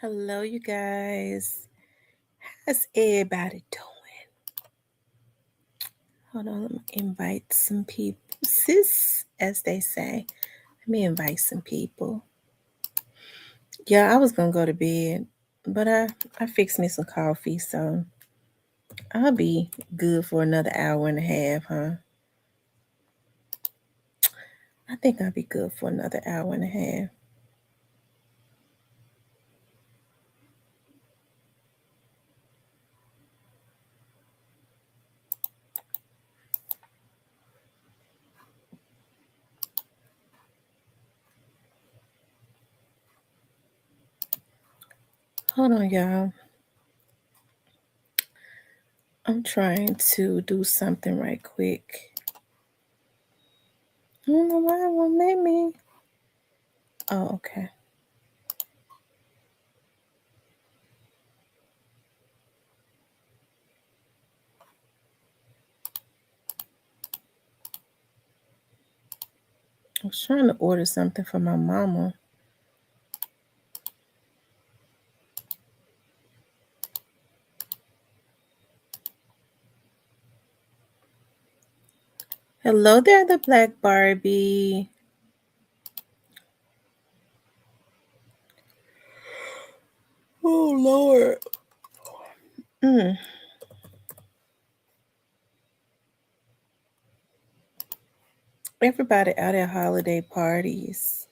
Hello, you guys. How's everybody doing? Hold on, let me invite some people. Sis, as they say. Let me invite some people. Yeah, I was gonna go to bed, but I fixed me some coffee, so I'll be good for another hour and a half, huh? I think I'll be good for another hour and a half. Hold on, y'all. I'm trying to do something right quick. I don't know why it won't let me. Oh, okay. I was trying to order something for my mama. Hello there, the Black Barbie. Oh, Lord. Mm. Everybody out at holiday parties.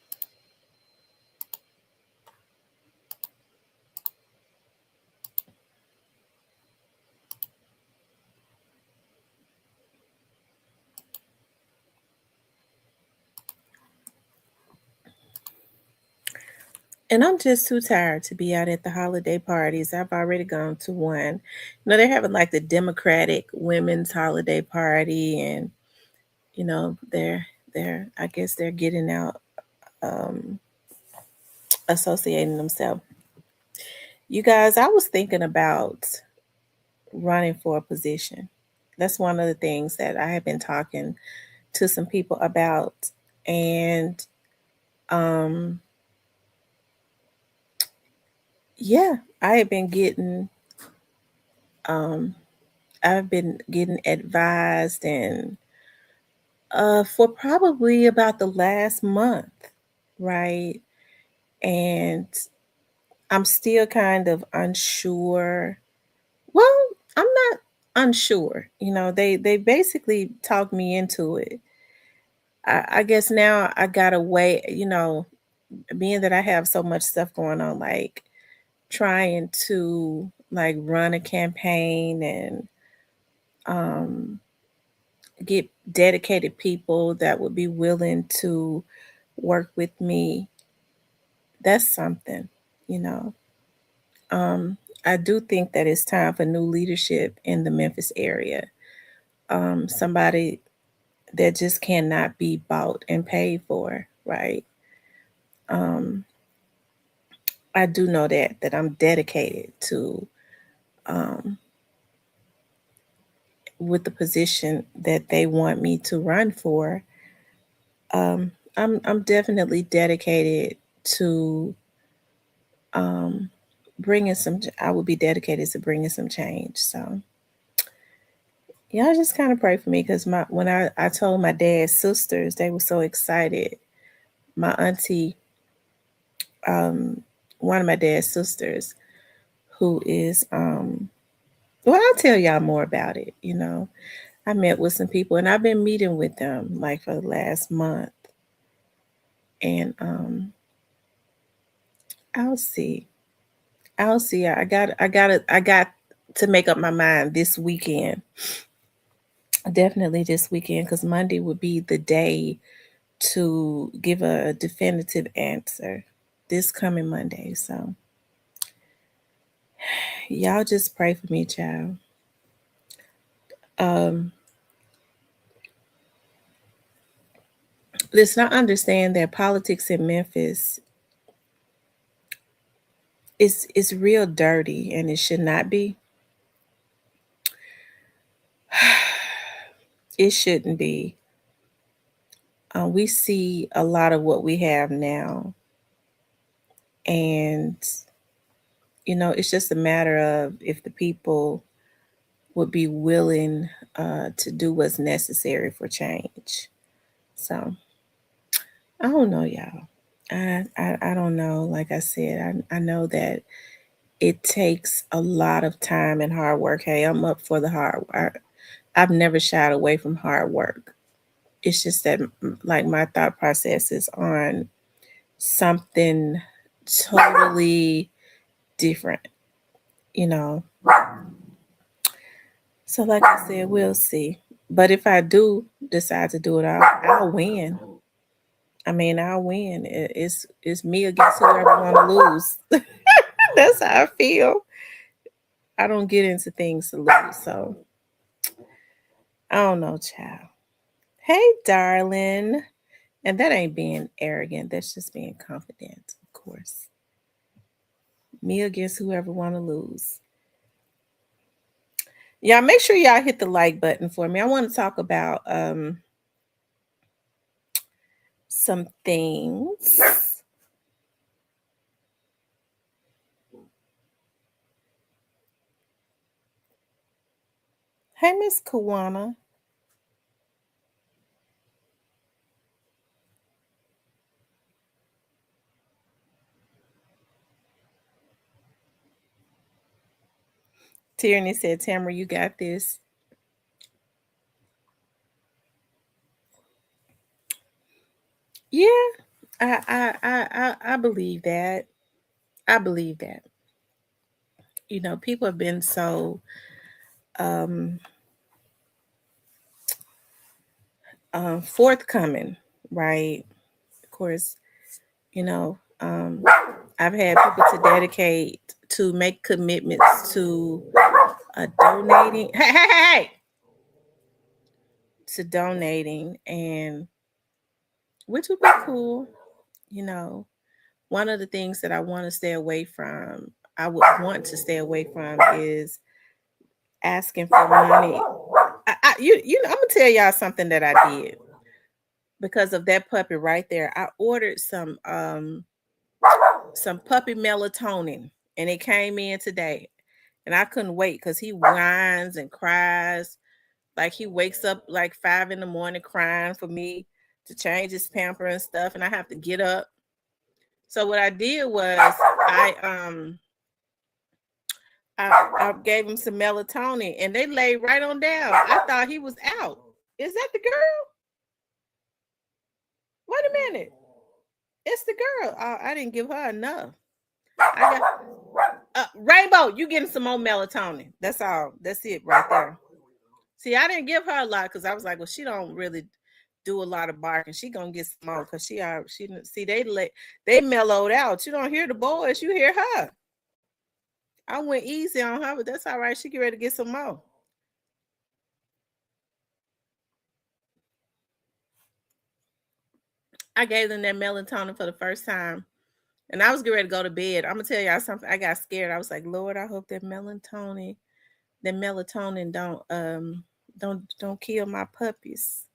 And I'm just too tired to be out at the holiday parties. I've already gone to one. They're having like the Democratic Women's Holiday Party, and they're I guess they're getting out, um, associating themselves. You guys, I was thinking about running for a position. That's one of the things that I have been talking to some people about, and um, yeah, I have been getting um I've been getting advised and for probably about the last month, right? And I'm still kind of unsure. Well, I'm not unsure. They basically talked me into it. I guess now I gotta wait, being that I have so much stuff going on, like trying to like run a campaign and um get dedicated people that would be willing to work with me. That's something, you know. Um, I do think that it's time for new leadership in the Memphis area. Somebody that just cannot be bought and paid for, right? Um, I do know that I'm dedicated to um, with the position that they want me to run for. I'm definitely dedicated to um, bringing some. I will be dedicated to bringing some change. So y'all just kind of pray for me because my when I told my dad's sisters, they were so excited. My auntie, um, one of my dad's sisters, who is well, I'll tell y'all more about it. I met with some people and I've been meeting with them like for the last month, and I'll see. I'll see. I got to make up my mind this weekend. Definitely this weekend, because Monday would be the day to give a definitive answer. This coming Monday. So y'all just pray for me, child. Um, Listen, I understand that politics in Memphis is real dirty, and it should not be. It shouldn't be. We see a lot of what we have now, and It's just a matter of if the people would be willing to do what's necessary for change. So I don't know, y'all. I don't know. Like I said, I know that it takes a lot of time and hard work. Hey, I'm up for the hard work. I've never shied away from hard work. It's just that, like, my thought process is on something totally different, you know. So, like I said, we'll see. But if I do decide to do it, I'll win. I mean, I'll win. It's me against whoever want to lose. That's how I feel. I don't get into things to lose, so I don't know, child. Hey, darling. And that ain't being arrogant. That's just being confident, of course. Me against whoever want to lose. Yeah, make sure y'all hit the like button for me. I want to talk about some things. Hey, Miss Kawana. Tierney said, Tamara, you got this. Yeah, I believe that. I believe that. People have been so um, forthcoming, right? Of course, you know, um, I've had people to dedicate to make commitments to donating. Hey, to donating, and which would be cool. You know, one of the things that I want to stay away from, I would want to stay away from, is asking for money. I'm gonna tell y'all something that I did because of that puppy right there. I ordered some puppy melatonin, and it came in today, and I couldn't wait because he whines and cries. Like, he wakes up like 5 in the morning crying for me to change his pamper and stuff, and I have to get up. So what I did was I um I gave him some melatonin, and they laid right on down. I thought he was out. Is that the girl? Wait a minute. It's the girl. I didn't give her enough. I got Rainbow. You getting some more melatonin? That's all. That's it right there. See, I didn't give her a lot because I was like, well, she don't really do a lot of barking. She gonna get some more because she see they mellowed out. You don't hear the boys, you hear her. I went easy on her, but that's all right. She get ready to get some more. I gave them that melatonin for the first time, and I was getting ready to go to bed. I'm gonna tell y'all something. I got scared. I was like, Lord, I hope that melatonin don't kill my puppies,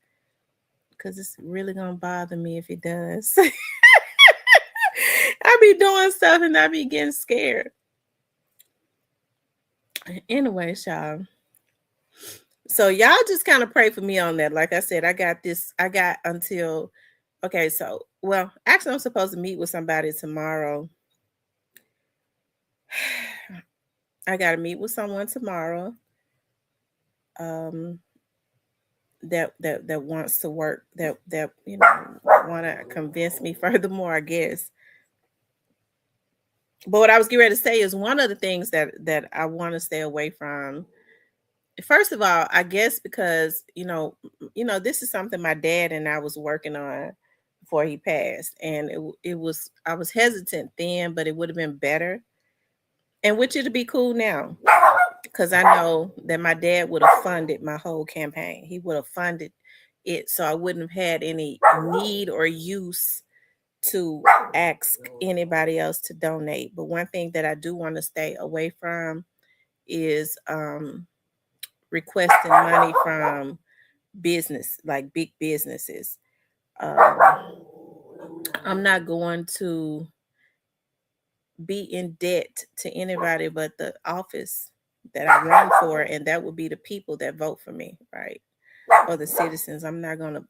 because it's really gonna bother me if it does. I be doing stuff and I be getting scared. Anyway, y'all. So y'all just kind of pray for me on that. Like I said, I got this. I got until okay. So, well, actually, I'm supposed to meet with somebody tomorrow. I got to meet with someone tomorrow. Um, that wants to work. That want to convince me furthermore, I guess. But what I was getting ready to say is one of the things that I want to stay away from. First of all, I guess because this is something my dad and I was working on before he passed, and it was I was hesitant then, but it would have been better, and which it'd be cool now because I know that my dad would have funded my whole campaign. He would have funded it, so I wouldn't have had any need or use to ask anybody else to donate. But one thing that I do want to stay away from is requesting money from business, like big businesses. Um, I'm not going to be in debt to anybody but the office that I run for, and that would be the people that vote for me, right? Or the citizens. I'm not gonna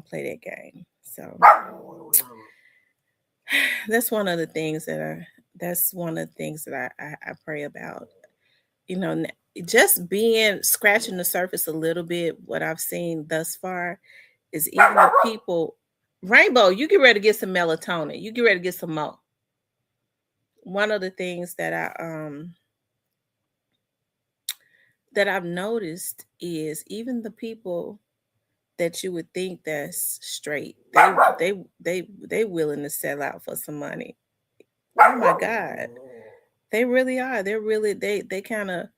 play that game. So that's one of the things that I pray about. You know, just being scratching the surface a little bit. What I've seen thus far is even the people. Rainbow, you get ready to get some melatonin. You get ready to get some more. One of the things that I've noticed is even the people that you would think that's straight, they willing to sell out for some money. Oh my God. They really are. They kind of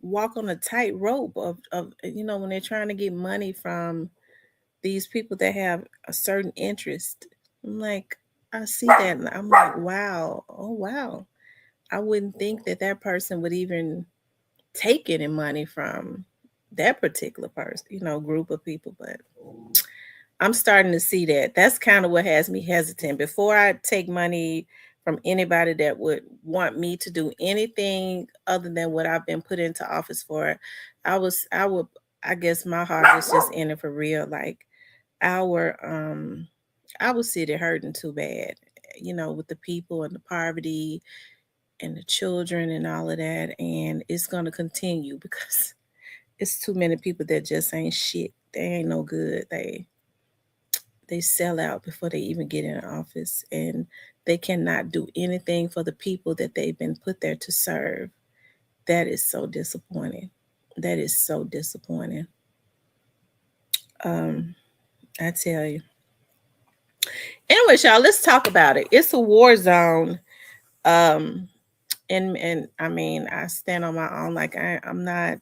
walk on a tightrope of when they're trying to get money from these people that have a certain interest. I'm like, I see that and I'm like, wow, oh wow. I wouldn't think that that person would even take any money from that particular person, group of people. But I'm starting to see that. That's kind of what has me hesitant. Before I take money from anybody that would want me to do anything other than what I've been put into office for, I would, I guess my heart is just in it for real. Like our, our city hurting too bad, with the people and the poverty and the children and all of that. And it's going to continue because it's too many people that just ain't shit. They ain't no good. They sell out before they even get in office, and they cannot do anything for the people that they've been put there to serve. That is so disappointing. That is so disappointing. Um, I tell you. Anyways, y'all, let's talk about it. It's a war zone. Um, and I mean, I stand on my own. Like I'm not.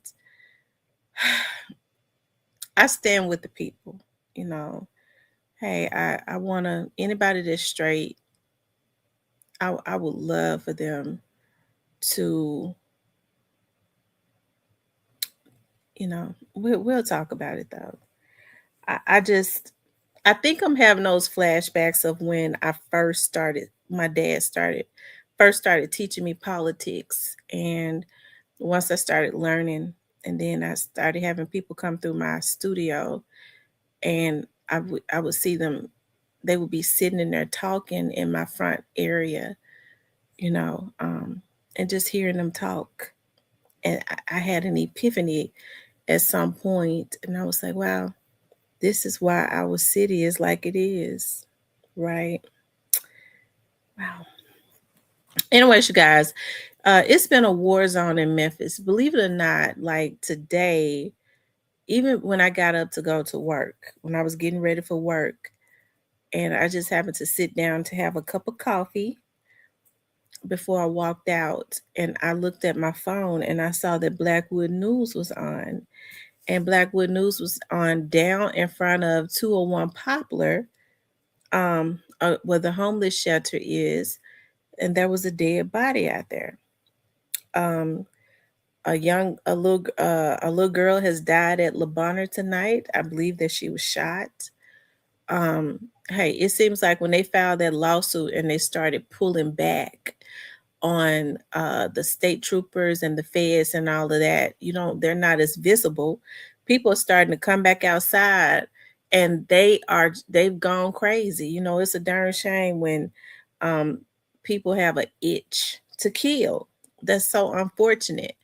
I stand with the people. You know, hey, I want to anybody that's straight. I would love for them to, we'll talk about it though. I just, I think I'm having those flashbacks of when I first started, my dad first started teaching me politics. And once I started learning, and then I started having people come through my studio, and I would see them, they would be sitting in there talking in my front area, you know, and just hearing them talk. And I had an epiphany at some point, and I was like, wow, this is why our city is like it is, right? Wow. Anyways, you guys, it's been a war zone in Memphis. Believe it or not, like today, even when I got up to go to work, when I was getting ready for work, and I just happened to sit down to have a cup of coffee before I walked out, and I looked at my phone and I saw that Blackwood News was on. And Blackwood News was on down in front of 201 Poplar, where the homeless shelter is, and there was a dead body out there. Um, a little girl has died at Le Bonheur tonight. I believe that she was shot. Hey, it seems like when they filed that lawsuit and they started pulling back on the state troopers and the feds and all of that, they're not as visible. People are starting to come back outside, and they've gone crazy. It's a darn shame when um, people have an itch to kill. That's so unfortunate.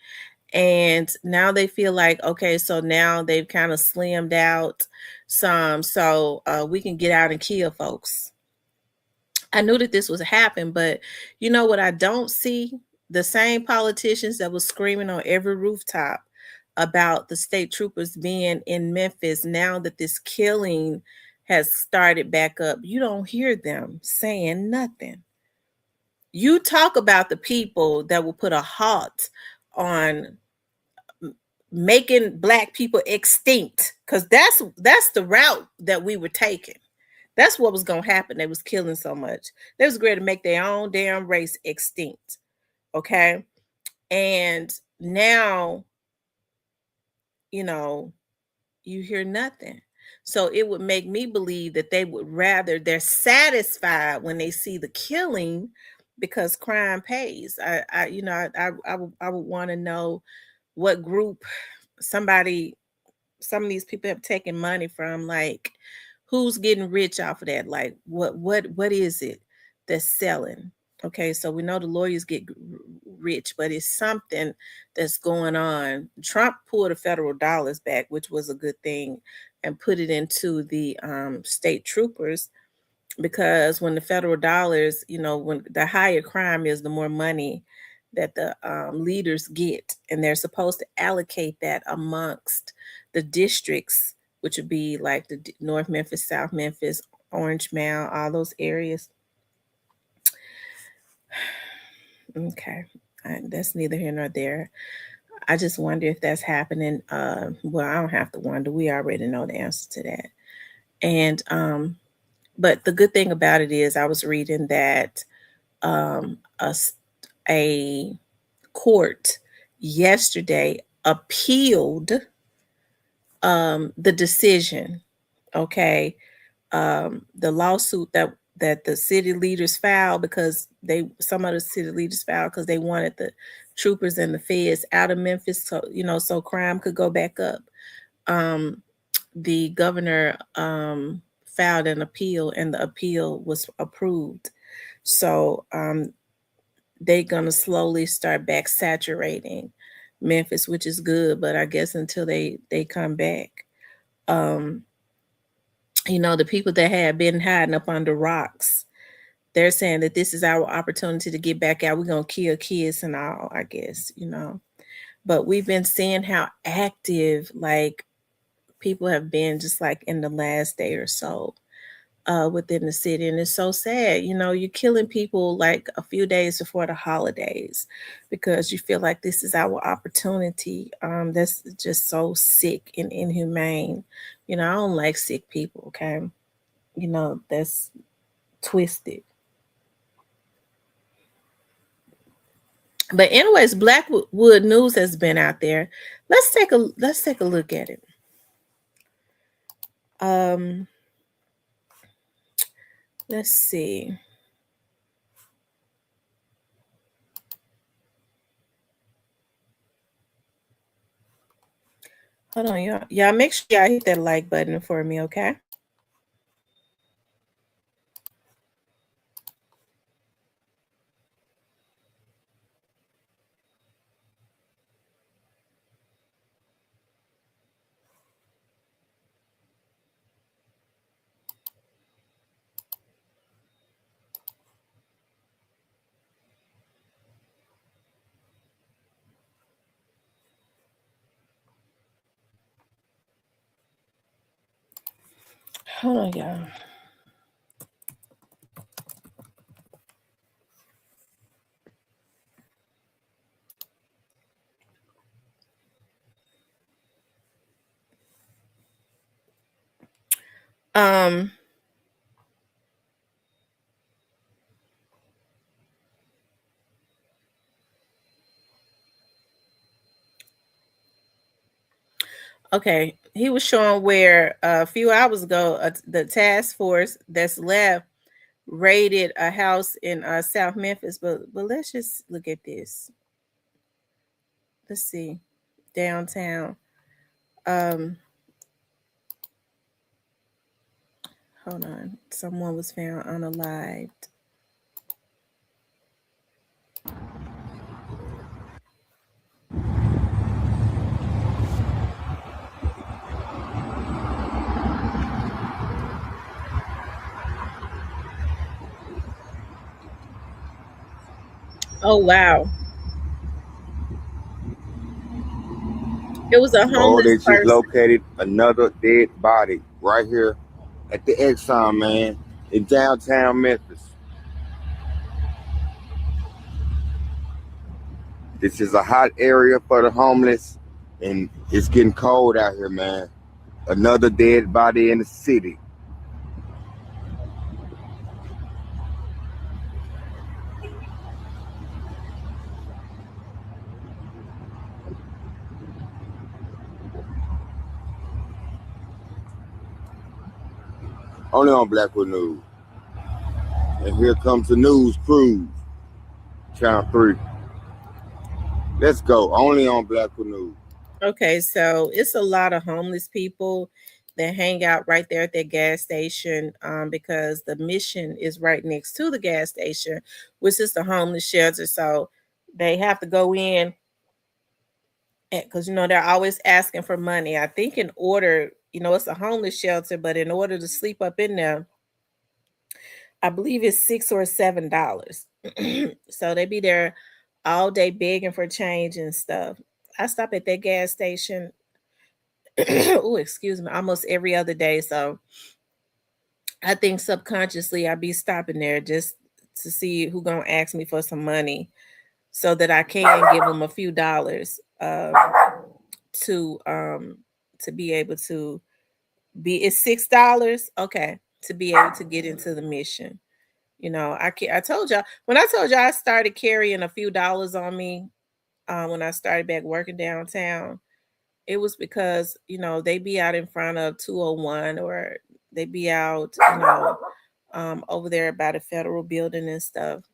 And now they feel like, okay, so now they've kind of slimmed out some, so we can get out and kill folks. I knew that this was happening, but you know what I don't see? The same politicians that was screaming on every rooftop about the state troopers being in Memphis, now that this killing has started back up, you don't hear them saying nothing. You talk about the people that will put a halt on making black people extinct, because that's the route that we were taking. That's what was gonna happen. They was killing so much. They was going to make their own damn race extinct. Okay. And now, you know, you hear nothing. So it would make me believe that they're satisfied when they see the killing because crime pays. I would want to know what group somebody some of these people have taken money from, like who's getting rich off of that, like what is it that's selling. Okay, so we know the lawyers get rich, but it's something that's going on. Trump pulled the federal dollars back, which was a good thing, and put it into the state troopers, because when the federal dollars, when the higher crime is, the more money that the leaders get, and they're supposed to allocate that amongst the districts, which would be like the North Memphis, South Memphis, Orange Mound, all those areas. Okay, that's neither here nor there. I just wonder if that's happening. Well, I don't have to wonder. We already know the answer to that. And but the good thing about it is, I was reading that um, a, a court yesterday appealed the decision. Okay, the lawsuit that the city leaders filed, because some of the city leaders filed because they wanted the troopers and the feds out of Memphis, so crime could go back up. Um, the governor filed an appeal, and the appeal was approved. So they're gonna slowly start back saturating Memphis, which is good. But I guess until they come back, um, the people that had been hiding up under rocks, they're saying that this is our opportunity to get back out. We're gonna kill kids and all, I guess. But we've been seeing how active, like, people have been just like in the last day or so within the city. And it's so sad. You're killing people like a few days before the holidays because you feel like this is our opportunity. That's just so sick and inhumane. I don't like sick people, okay? That's twisted. But anyways, Blackwood News has been out there. Let's take a look at it. Um, let's see. Hold on, y'all. Y'all make sure y'all hit that like button for me, okay? Hold on, y'all. Um, okay, he was showing where a few hours ago, the task force that's left raided a house in South Memphis. But let's just look at this. Let's see, downtown. Um, hold on. Someone was found unalived. Oh wow, it was a Bro, homeless they just person. located another dead body right here at the Exxon, man, in downtown Memphis. This is a hot area for the homeless, and it's getting cold out here, man. Another dead body in the city. Only on Blackwood News. And here comes the news cruise. Channel 3. Let's go. Only on Blackwood News. Okay, so it's a lot of homeless people that hang out right there at that gas station because the mission is right next to the gas station, which is the homeless shelter. So they have to go in because they're always asking for money. I think in order, it's a homeless shelter, but in order to sleep up in there, I believe it's $6 or $7. So they be there all day begging for change and stuff. I stop at that gas station. Oh, excuse me, almost every other day. So I think subconsciously I be stopping there just to see who gonna ask me for some money so that I can give them a few dollars to be able to be it's $6. Okay, to be able to get into the mission. I told y'all when I told y'all I started carrying a few dollars on me when I started back working downtown. It was because they be out in front of 201 or they be out over there by the federal building and stuff.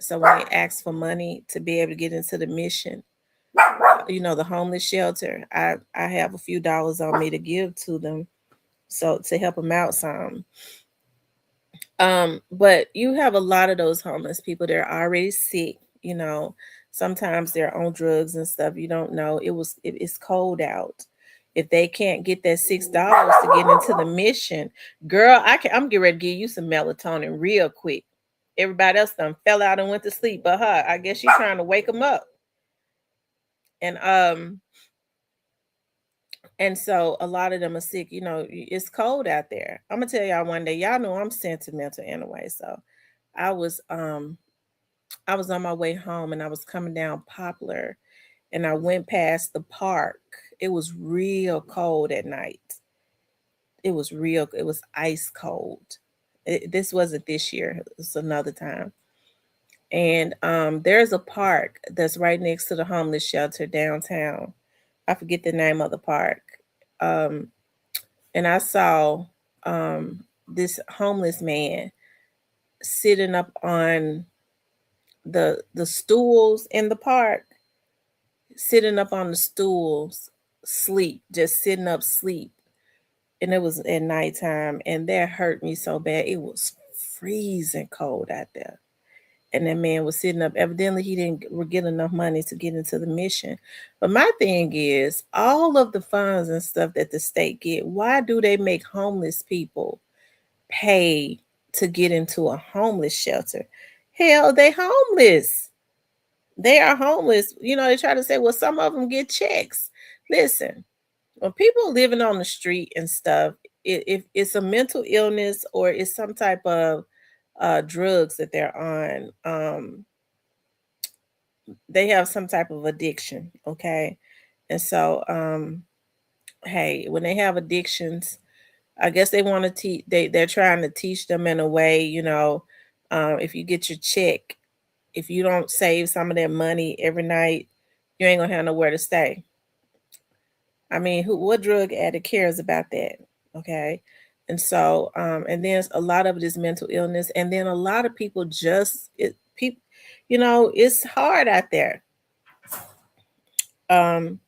So when they ask for money to be able to get into the mission, the homeless shelter, I have a few dollars on me to give to them, so to help them out some. But you have a lot of those homeless people. They're already sick. Sometimes they're on drugs and stuff. You don't know. It's cold out. If they can't get that $6 to get into the mission, girl, I'm getting ready to give you some melatonin real quick. Everybody else done fell out and went to sleep, but her, I guess she's trying to wake them up. And so a lot of them are sick. It's cold out there. I'm gonna tell y'all one day. Y'all know I'm sentimental anyway, so I was um I was on my way home and I was coming down Poplar and I went past the park. It was real cold at night. It was ice cold. This wasn't this year, it's another time. And there's a park that's right next to the homeless shelter downtown. I forget the name of the park. Um, and I saw this homeless man sitting up on the stools in the park, sitting up on the stools, sleep, just sitting up sleep. And it was at nighttime, and that hurt me so bad. It was freezing cold out there. And that man was sitting up. Evidently, he didn't get enough money to get into the mission. But my thing is, all of the funds and stuff that the state get, why do they make homeless people pay to get into a homeless shelter? Hell, they homeless. They are homeless. They try to say, well, some of them get checks. Listen, when people are living on the street and stuff, if it's a mental illness or it's some type of drugs that they're on, they have some type of addiction. Okay. And so, hey, when they have addictions, I guess they want to teach, they're trying to teach them in a way, if you get your check, if you don't save some of that money every night, you ain't gonna have nowhere to stay. I mean, what drug addict cares about that? Okay. And so, and then a lot of it is mental illness. And then a lot of people people, it's hard out there. Um,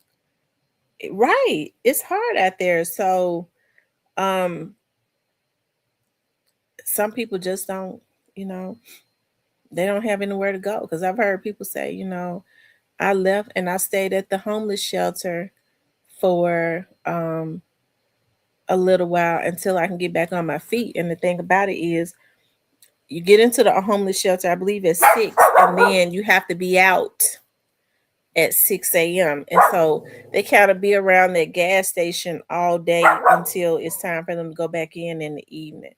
right. It's hard out there. So, um, some people just don't, you know, they don't have anywhere to go. Cause I've heard people say, I left and I stayed at the homeless shelter for, a little while until I can get back on my feet. And the thing about it is, you get into the homeless shelter, I believe at 6, and then you have to be out at 6 a.m. And so they kind of be around that gas station all day until it's time for them to go back in the evening.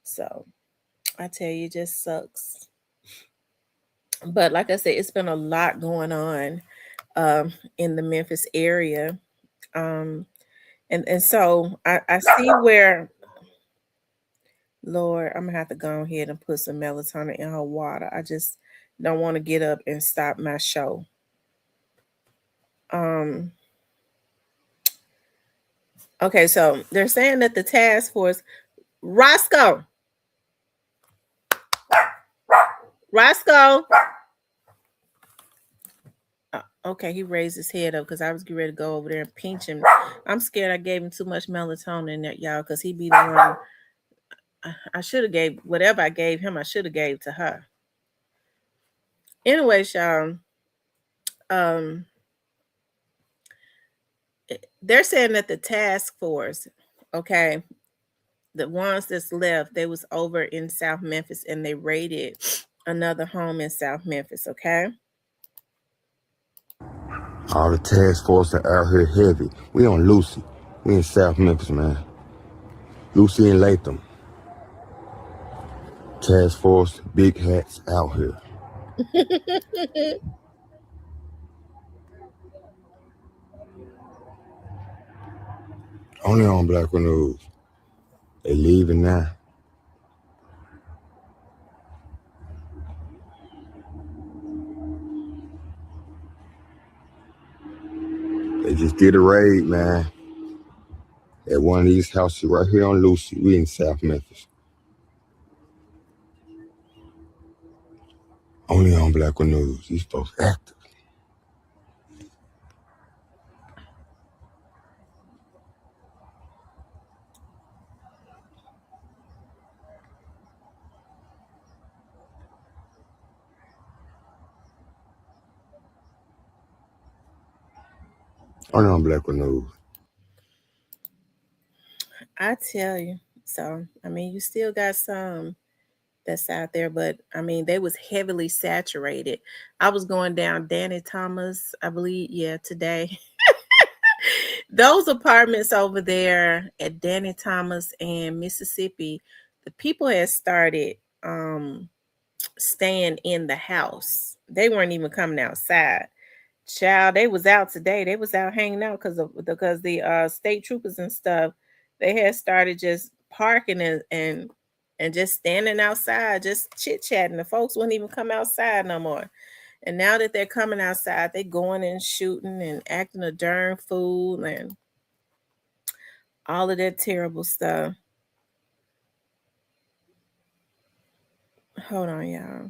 So I tell you, it just sucks. But like I said, it's been a lot going on in the Memphis area. Um, and so I see where, Lord, I'm gonna have to go ahead and put some melatonin in her water. I just don't want to get up and stop my show. Um, okay, so they're saying that the task force. Roscoe. Roscoe. Okay, he raised his head up because I was getting ready to go over there and pinch him. I'm scared I gave him too much melatonin, that y'all, because he be the one. I should have gave whatever I gave him. I should have gave to her. Anyway, y'all. Um, they're saying that the task force, okay, the ones that's left, they was over in South Memphis and they raided another home in South Memphis. Okay. All the task force are out here heavy. We on Lucy. We in South Memphis, man. Lucy and Latham. Task force, big hats out here. Only on Black News. They leaving now. They just did a raid, man. At one of these houses right here on Lucy. We in South Memphis. Only on Black News. These folks active. Only on Black News. I tell you. So, I mean, you still got some that's out there, but I mean, they was heavily saturated. I was going down Danny Thomas, I believe, yeah, today. Those apartments over there at Danny Thomas and Mississippi, the people had started staying in the house. They weren't even coming outside. Child, they was out today. They was out hanging out because the state troopers and stuff, they had started just parking and just standing outside, just chit chatting. The folks wouldn't even come outside no more. And now that they're coming outside, they going and shooting and acting a darn fool and all of that terrible stuff. Hold on, y'all.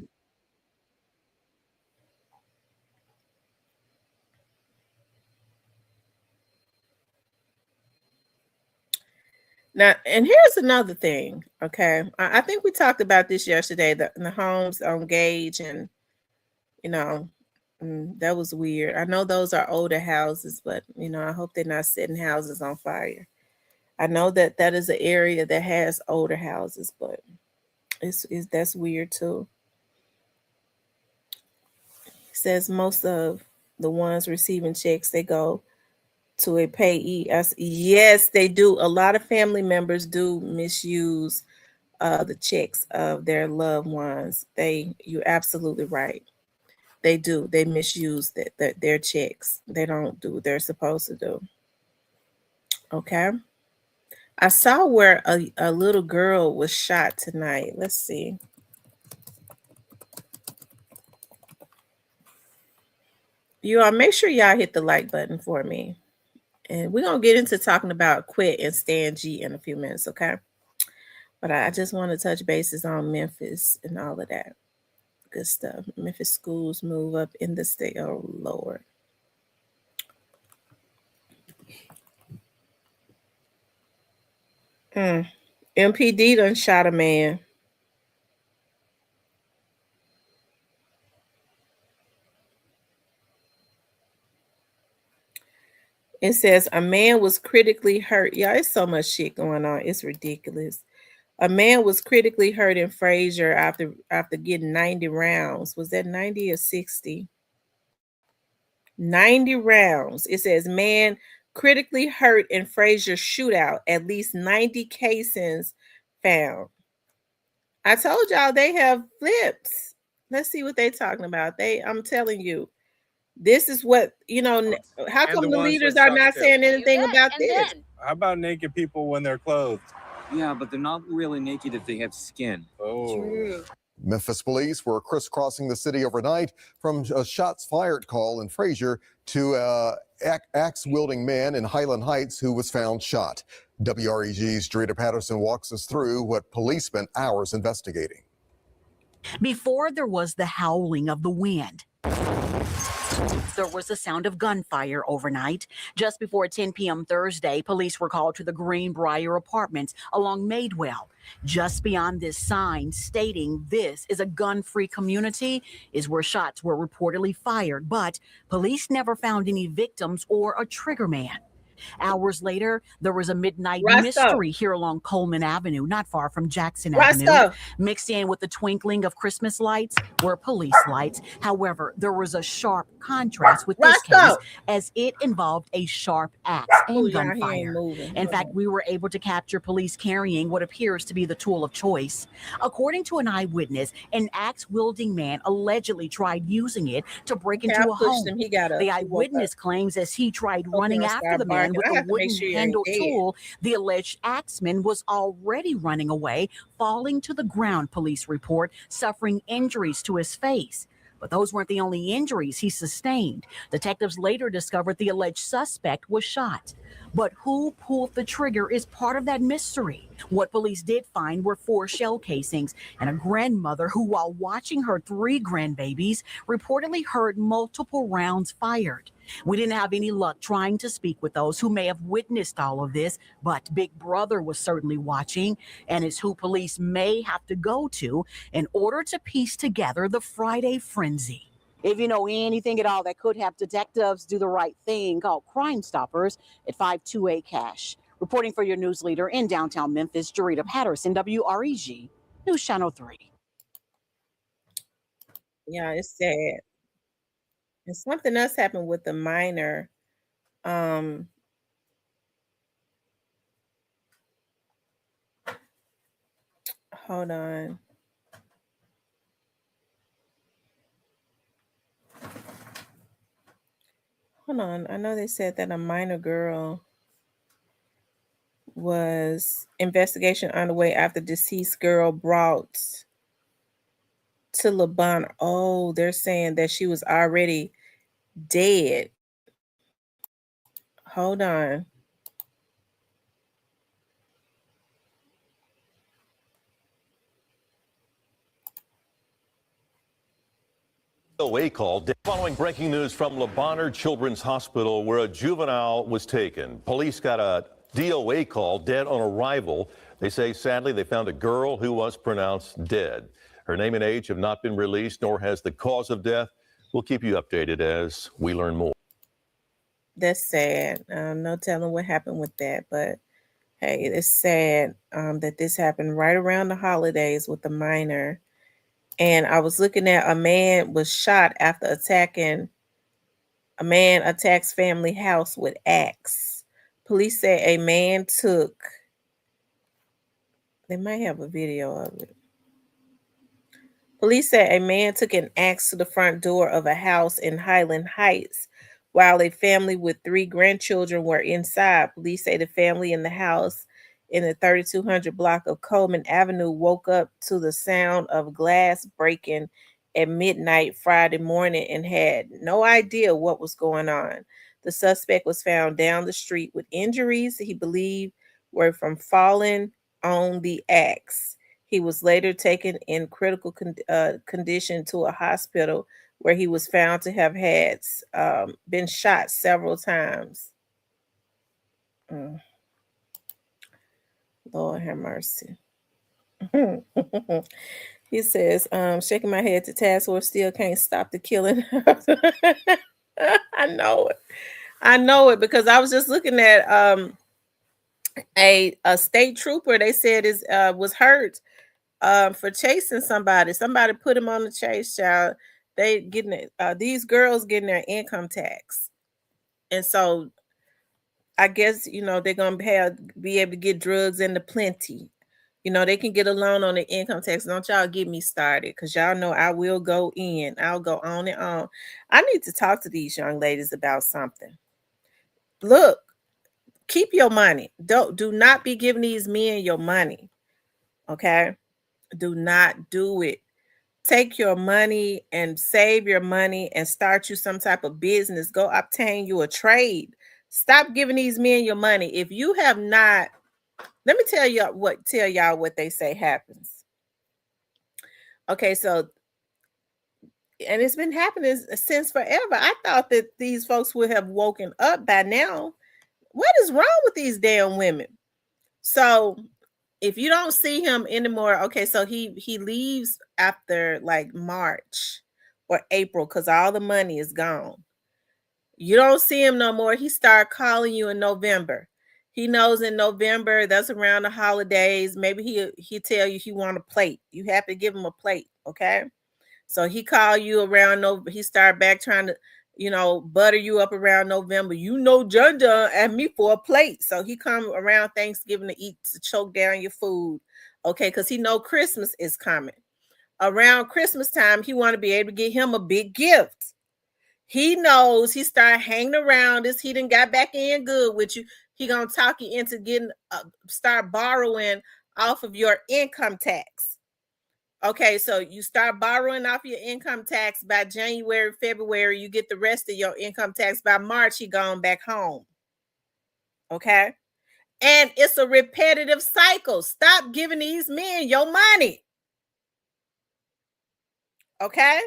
Now, and here's another thing. Okay, I think we talked about this yesterday. The homes on Gage, and you know, that was weird. I know those are older houses, but I hope they're not setting houses on fire. I know that that is an area that has older houses, but it's that's weird too. It says most of the ones receiving checks, they go to a payee. Yes, they do. A lot of family members do misuse the checks of their loved ones. You're absolutely right. They do. They misuse their checks. They don't do what they're supposed to do. Okay. I saw where a little girl was shot tonight. Let's see. You all make sure y'all hit the like button for me. And we're going to get into talking about Quit and Stan G in a few minutes, okay? But I just want to touch bases on Memphis and all of that good stuff. Memphis schools move up in the state. Oh, Lord. MPD done shot a man. It says a man was critically hurt. Yeah, it's so much shit going on. It's ridiculous. A man was critically hurt in Frazier after getting 90 rounds. Was that 90 or 60? 90 rounds. It says man critically hurt in Frazier shootout. At least 90 casings found. I told y'all they have flips. Let's see what they're talking about. I'm telling you, this is what how come the leaders are not saying anything about this? How about naked people when they're clothed? Yeah, but they're not really naked if they have skin. Oh. True. Memphis police were crisscrossing the city overnight from a shots fired call in Frazier to an axe-wielding man in Highland Heights who was found shot. WREG's Drita Patterson walks us through what police spent hours investigating. Before there was the howling of the wind, there was the sound of gunfire overnight. Just before 10 p.m. Thursday, police were called to the Greenbrier Apartments along Madewell. Just beyond this sign stating this is a gun-free community is where shots were reportedly fired, but police never found any victims or a trigger man. Hours later, there was a midnight mystery here along Coleman Avenue, not far from Jackson Avenue. Mixed in with the twinkling of Christmas lights were police lights. However, there was a sharp contrast with this case as it involved a sharp axe and gunfire. In fact, we were able to capture police carrying what appears to be the tool of choice. According to an eyewitness, an axe-wielding man allegedly tried using it to break into a home. The eyewitness claims as he tried running after the man with a wooden-handled tool, the alleged axeman was already running away, falling to the ground, police report, suffering injuries to his face. But those weren't the only injuries he sustained. Detectives later discovered the alleged suspect was shot. But who pulled the trigger is part of that mystery. What police did find were 4 shell casings and a grandmother who, while watching her 3 grandbabies, reportedly heard multiple rounds fired. We didn't have any luck trying to speak with those who may have witnessed all of this, but Big Brother was certainly watching and is who police may have to go to in order to piece together the Friday frenzy. If you know anything at all that could have detectives do the right thing, call Crime Stoppers at 528-CASH. Reporting for your news leader in downtown Memphis, Drita Patterson, WREG, News Channel 3. Yeah, it's sad. And something else happened with the minor. Hold on. Hold on. I know they said that a minor girl was investigation underway after deceased girl brought to LeBron. Oh, they're saying that she was already dead. Hold on. DOA call following breaking news from LeBonner Children's Hospital where a juvenile was taken. Police got a DOA call dead on arrival. They say sadly they found a girl who was pronounced dead. Her name and age have not been released, nor has the cause of death. We'll keep you updated as we learn more. That's sad. No telling what happened with that, but hey, it's sad that this happened right around the holidays with the minor. And I was looking at a man was shot after a man attacks family house with axe. Police say a man took, they might have a video of it. Police say a man took an axe to the front door of a house in Highland Heights while a family with 3 grandchildren were inside. Police say the family in the house in the 3200 block of Coleman Avenue woke up to the sound of glass breaking at midnight Friday morning and had no idea what was going on. The suspect was found down the street with injuries he believed were from falling on the axe. He was later taken in critical condition to a hospital where he was found to have had been shot several times. Lord have mercy. He says, shaking my head to task force still can't stop the killing. I know it. I know it because I was just looking at a state trooper. They said was hurt for chasing somebody. Somebody put him on the chase, child. They getting it. These girls getting their income tax, and so I guess they're gonna be able to get drugs into plenty. They can get a loan on the income tax. Don't y'all get me started, because y'all know I will go in. I'll go on and on. I need to talk to these young ladies about something. Look, keep your money. Do not be giving these men your money. Okay? Do not do it. take your money and save your money and start you some type of business. Go obtain you a trade. Stop giving these men your money. If you have not, let me tell y'all what they say happens. Okay, so and it's been happening since forever. I thought that these folks would have woken up by now. What is wrong with these damn women? So if you don't see him anymore, okay, so he leaves after like March or April because all the money is gone. You don't see him no more. He start calling you in November. He knows in November, that's around the holidays. Maybe he tell you he want a plate. You have to give him a plate, okay? So he call you around November. He start back trying to, butter you up around November. John asked me for a plate. So he come around Thanksgiving to eat, to choke down your food. Okay, because he know Christmas is coming. Around Christmas time, he want to be able to get him a big gift. He knows he start hanging around this. He done got back in good with you. He gonna talk you into getting, start borrowing off of your income tax. Okay, so you start borrowing off your income tax by January, February, you get the rest of your income tax. By March, he gone back home. Okay? And it's a repetitive cycle. Stop giving these men your money. Okay?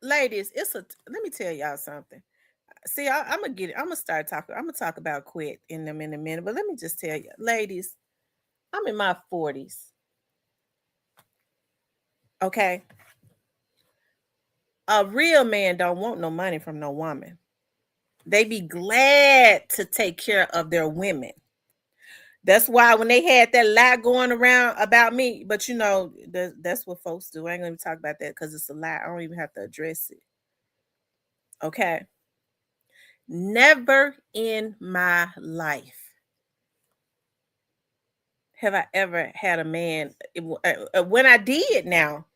Ladies, let me tell y'all something. See, I'm gonna start talking. I'm gonna talk about quit in a minute, but let me just tell you, ladies, I'm in my 40s. Okay. A real man don't want no money from no woman. They be glad to take care of their women. That's why when they had that lie going around about me, but that's what folks do. I ain't gonna talk about that because it's a lie. I don't even have to address it. Okay. Never in my life have I ever had a man. When I did, now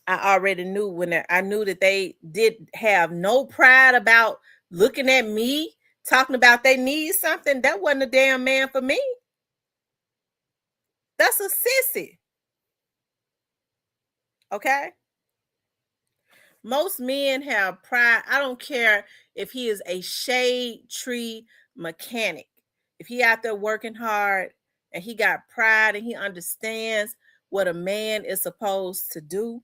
I already knew I knew that they did have no pride about looking at me, talking about they need something. That wasn't a damn man for me. That's a sissy. Okay. Most men have pride. I don't care if he is a shade tree mechanic. If he out there working hard and he got pride and he understands what a man is supposed to do,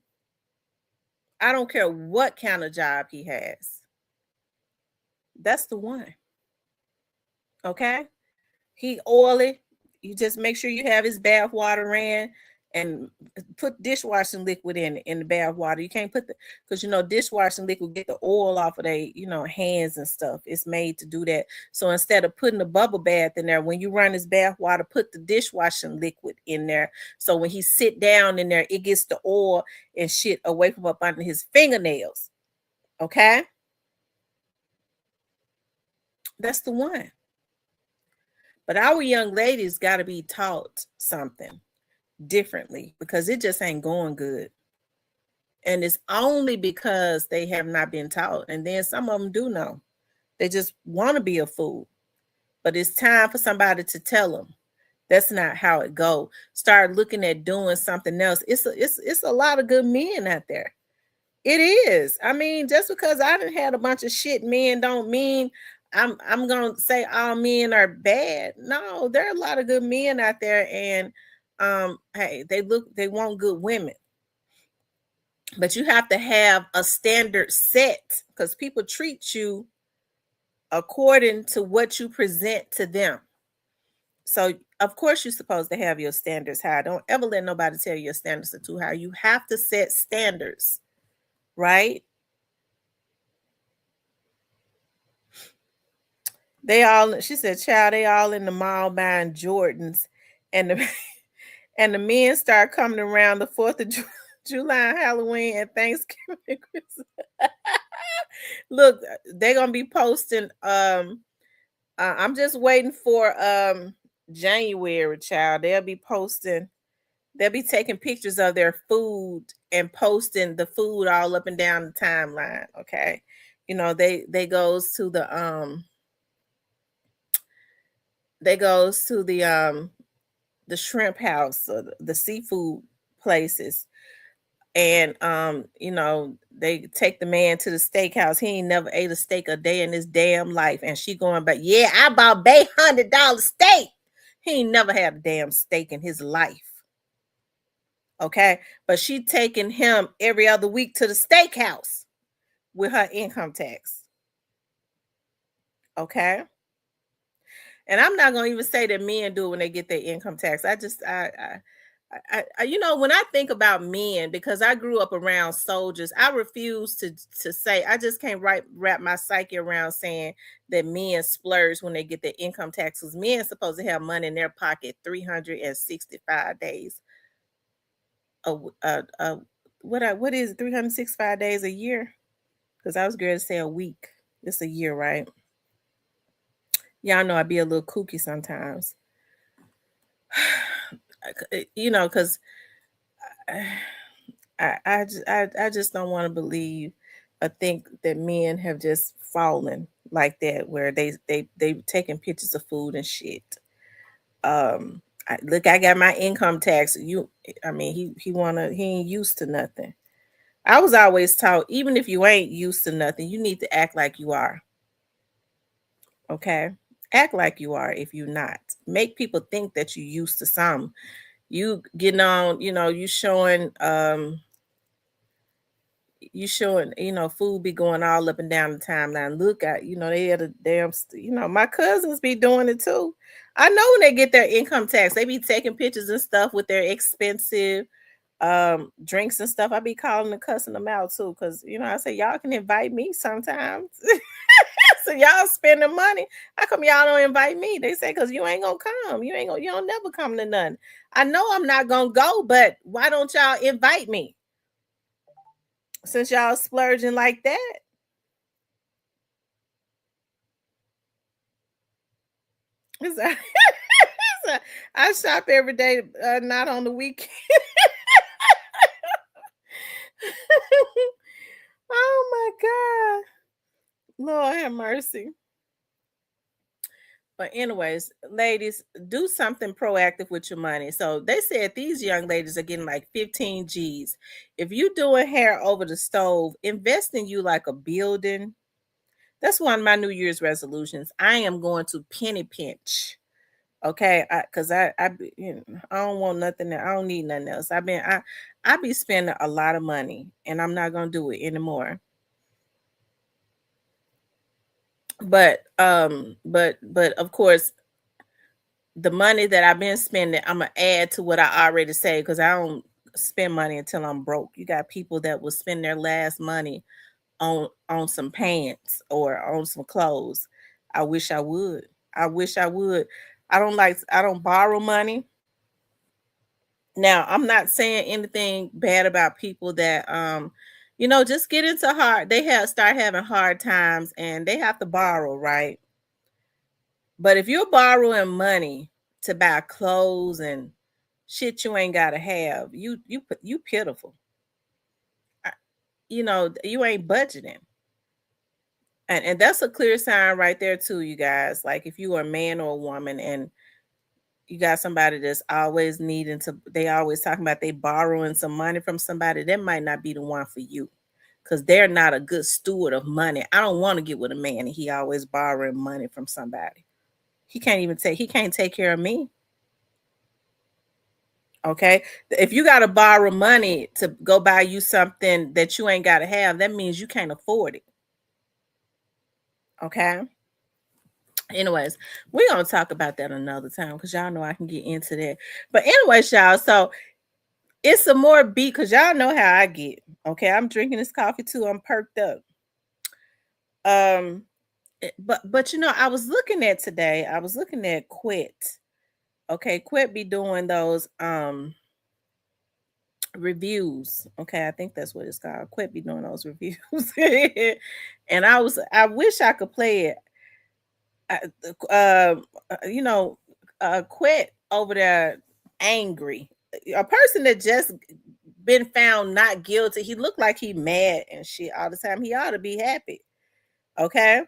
I don't care what kind of job he has. That's the one. Okay? He oily. You just make sure you have his bath water ran and put dishwashing liquid in the bath water. You can't put because dishwashing liquid get the oil off of their hands and stuff. It's made to do that. So instead of putting the bubble bath in there, when you run his bath water, put the dishwashing liquid in there. So when he sit down in there, it gets the oil and shit away from up under his fingernails. Okay? That's the one. But our young ladies got to be taught something differently because it just ain't going good. And it's only because they have not been taught. And then some of them do know. They just want to be a fool. But it's time for somebody to tell them that's not how it go. Start looking at doing something else. It's a lot of good men out there. It is. I mean, just because I done had a bunch of shit men don't mean I'm gonna say all men are bad. No, there are a lot of good men out there, and hey, they want good women. But you have to have a standard set because people treat you according to what you present to them. So of course you're supposed to have your standards high. Don't ever let nobody tell you your standards are too high. You have to set standards, right? She said, child, they all in the mall buying Jordans, and the and the men start coming around the 4th of July, Halloween, and Thanksgiving. Look, they're gonna be posting. I'm just waiting for January, child. They'll be posting. They'll be taking pictures of their food and posting the food all up and down the timeline. Okay, they goes to the the shrimp house, the seafood places, and they take the man to the steakhouse. He ain't never ate a steak a day in his damn life, and she going back, yeah, I bought $800 steak. He ain't never had a damn steak in his life. Okay, but she taking him every other week to the steakhouse with her income tax. Okay, and I'm not gonna even say that men do it when they get their income tax. When I think about men, because I grew up around soldiers, I refuse to say, I just can't wrap my psyche around saying that men splurge when they get their income taxes. Men supposed to have money in their pocket 365 days. What is it, 365 days a year? Because I was going to say a week. It's a year, right? Y'all know I be a little kooky sometimes. Because I just don't want to believe or think that men have just fallen like that, where they taking pictures of food and shit. I got my income tax. He ain't used to nothing. I was always taught, even if you ain't used to nothing, you need to act like you are. Okay, act like you are. If you're not, make people think that you used to something. You getting on, you showing food be going all up and down the timeline. Look at, they had a damn, my cousins be doing it too. I know when they get their income tax, they be taking pictures and stuff with their expensive drinks and stuff. I be calling and cussing them out too, because I say, y'all can invite me sometimes. So y'all spending money. How come y'all don't invite me? They say, because you ain't gonna come. You don't never come to none. I know I'm not gonna go, but why don't y'all invite me? Since y'all splurging like that. I shop every day, not on the weekend. Oh my God. Lord have mercy. But anyways, ladies, do something proactive with your money. So they said these young ladies are getting like 15 G's. If you doing hair over the stove, invest in you like a building. That's one of my New Year's resolutions. I am going to penny pinch. Okay, because I don't want nothing. I don't need nothing else. I be spending a lot of money, and I'm not gonna do it anymore. But of course, the money that I've been spending, I'm gonna add to what I already say, because I don't spend money until I'm broke. You got people that will spend their last money on some pants or on some clothes. I wish I would. I wish I would. I don't borrow money. Now, I'm not saying anything bad about people that just get into start having hard times and they have to borrow, right? But if you're borrowing money to buy clothes and shit you ain't gotta have, you pitiful. You ain't budgeting. And that's a clear sign right there too, you guys. Like if you are a man or a woman and you got somebody that's always they always talking about they borrowing some money from somebody, that might not be the one for you, because they're not a good steward of money. I don't want to get with a man and he always borrowing money from somebody. He can't take care of me. Okay. If you got to borrow money to go buy you something that you ain't got to have, that means you can't afford it. Okay. Anyways, we're going to talk about that another time, because y'all know I can get into that. But anyways, y'all, so it's some more beat, because y'all know how I get. Okay. I'm drinking this coffee too. I'm perked up. But I was looking at Quit. Okay, Quit be doing those reviews. Okay, I think that's what it's called. Quit be doing those reviews. And I wish I could play it. Uh, Quit over there angry. A person that just been found not guilty. He looked like he mad and shit all the time. He ought to be happy. Okay.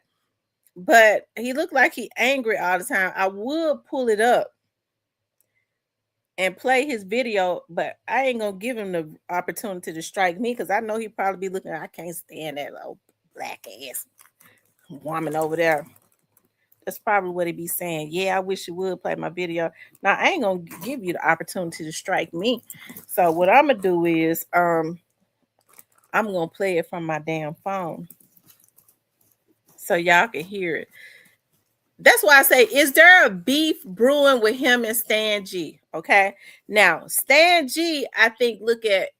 But he looked like he angry all the time. I would pull it up and play his video, but I ain't gonna give him the opportunity to strike me because I know he probably be looking. I can't stand that little black ass woman over there. That's probably what he be saying. Yeah, I wish you would play my video. Now I ain't gonna give you the opportunity to strike me. So what I'm gonna do is I'm gonna play it from my damn phone so y'all can hear it. That's why I say, is there a beef brewing with him and Stan G? Okay. Now, Stan G, I think look at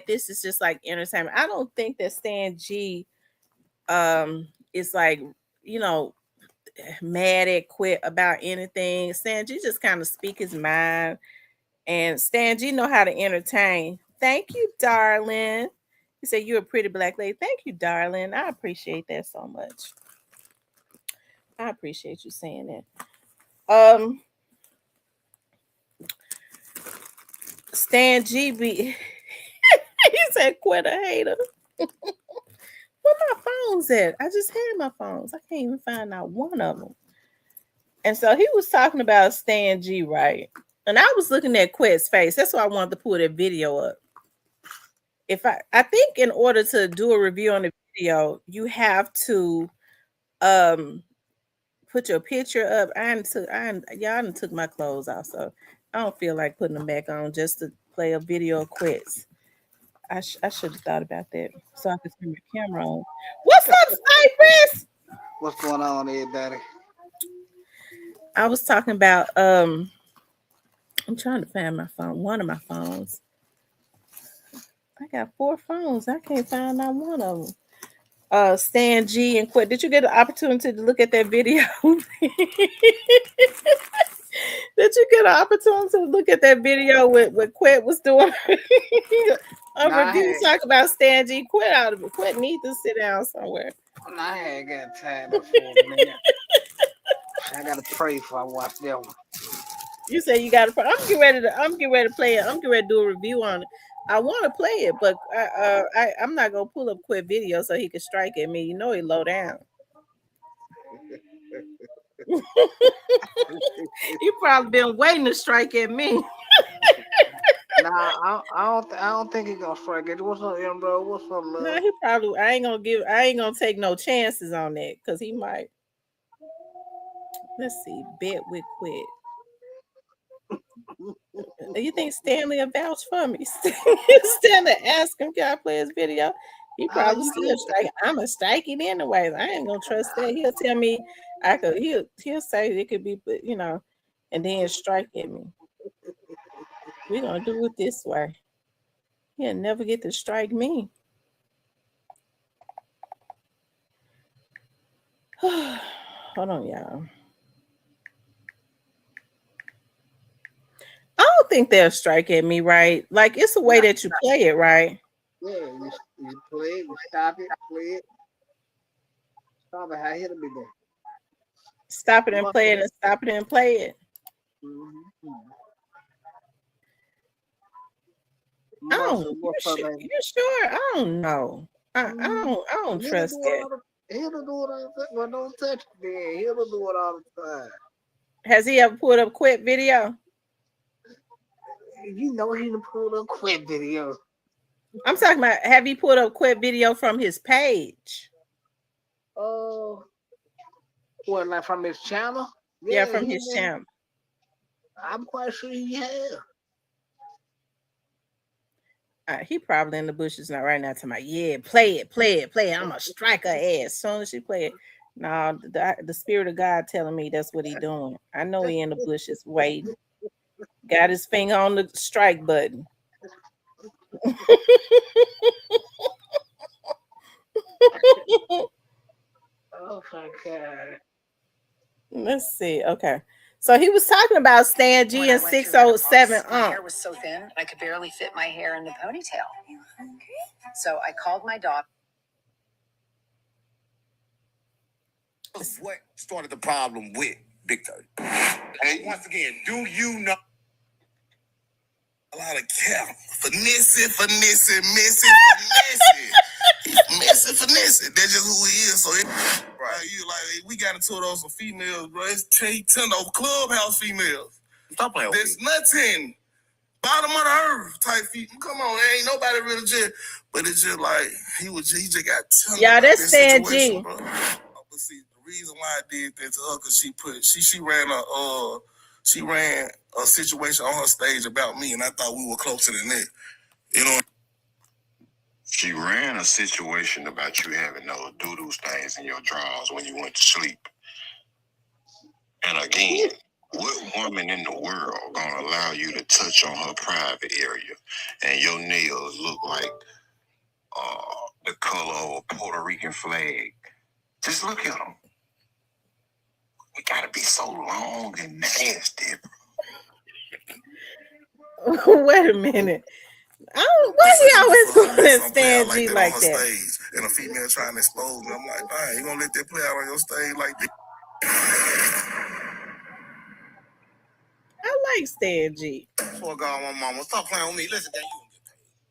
this, it's just like entertainment. I don't think that Stan G is like, you know, mad at quit about anything. Stan G just kind of speak his mind. And Stan G know how to entertain. Thank you, darling. He said you're a pretty black lady. Thank you, darling. I appreciate that so much. I appreciate you saying that. Stan GB. He said, quit a hater. Where my phones at? I just had my phones. I can't even find out one of them. And so he was talking about Stan G, right? And I was looking at Quet's face. That's why I wanted to pull that video up. I think in order to do a review on the video, you have to put your picture up. Y'all took my clothes off, so I don't feel like putting them back on just to play a video of Quet's. I should have thought about that so I could turn my camera on. What's up, Cypress? What's going on, everybody? I was talking about I'm trying to find my phone. One of my phones. I got 4 phones. I can't find not one of them. Stan G and Quit. Did you get an opportunity to look at that video? Did you get an opportunity to look at that video with Quit was doing a review talk about Stan G? Quit need to sit down somewhere. I ain't got time for a minute. I gotta pray before I watch that one. You say you gotta pray. I'm getting ready to play it. I'm getting ready to do a review on it. I want to play it, but I'm not gonna pull up Quit video so he can strike at me. You know he low down. You probably been waiting to strike at me. Nah, I don't think he gonna strike it. What's up, bro? What's up, love? No, he probably. I ain't gonna take no chances on that because he might. Let's see. Bet with Quit. You think Stanley will vouch for me? Stanley ask him, can I play his video? He probably still strike. I'm a strike it anyways. I ain't gonna trust that. He'll tell me I could. He'll say it could be, you know, and then strike at me. We're gonna do it this way. He'll never get to strike me. Hold on, y'all. I don't think they'll strike at me, right? Like it's a way that you play it, right? Yeah, you play it, you stop it, play it. Stop it, how hit it be there. Stop it and play it and stop it and play it. Mm-hmm. You sure? I don't know. I don't trust that. He'll do it all the time. Well, don't touch it then. He'll do it all the time. Has he ever pulled up Quit video? You know he done pulled up Quit video. I'm talking about, have he pulled up Quit video from his page? Oh, what, like from his channel? Yeah, from his channel. I'm quite sure he has. He probably in the bushes now right now talking about, yeah, play it. I'm gonna strike her ass as soon as she play it. No, the spirit of God telling me that's what he doing. I know he in the bushes waiting. Got his finger on the strike button. Oh my God. Let's see. Okay. So he was talking about Stan G and 607. My hair was so thin, I could barely fit my hair in the ponytail. So I called my doctor. What started the problem with Big 30? And once again, do you know a lot of cap? Finessing. That's just who he is. So, right, you like, we got into it on some females, bro. It's 10 over Clubhouse females. Stop playing with There's nothing. Bottom of the earth type feet. Come on, ain't nobody really just. But it's just like he just got telling Yeah, about that's this Stan situation, G. bro. But see, the reason why I did that to her, cause she ran a situation on her stage about me, and I thought we were closer than that. You know. She ran a situation about you having those doo-doo stains in your drawers when you went to sleep. And again, what woman in the world gonna allow you to touch on her private area and your nails look like the color of a Puerto Rican flag? Just look at them. We gotta be so long and nasty, bro. Wait a minute. Why he always going to Stan G like that? Stage, and a female trying to expose me. I'm like, man, you gonna let that play out on your stage like that? I like Stan G. I swear to God, my mama, stop playing with me. Listen, you gonna get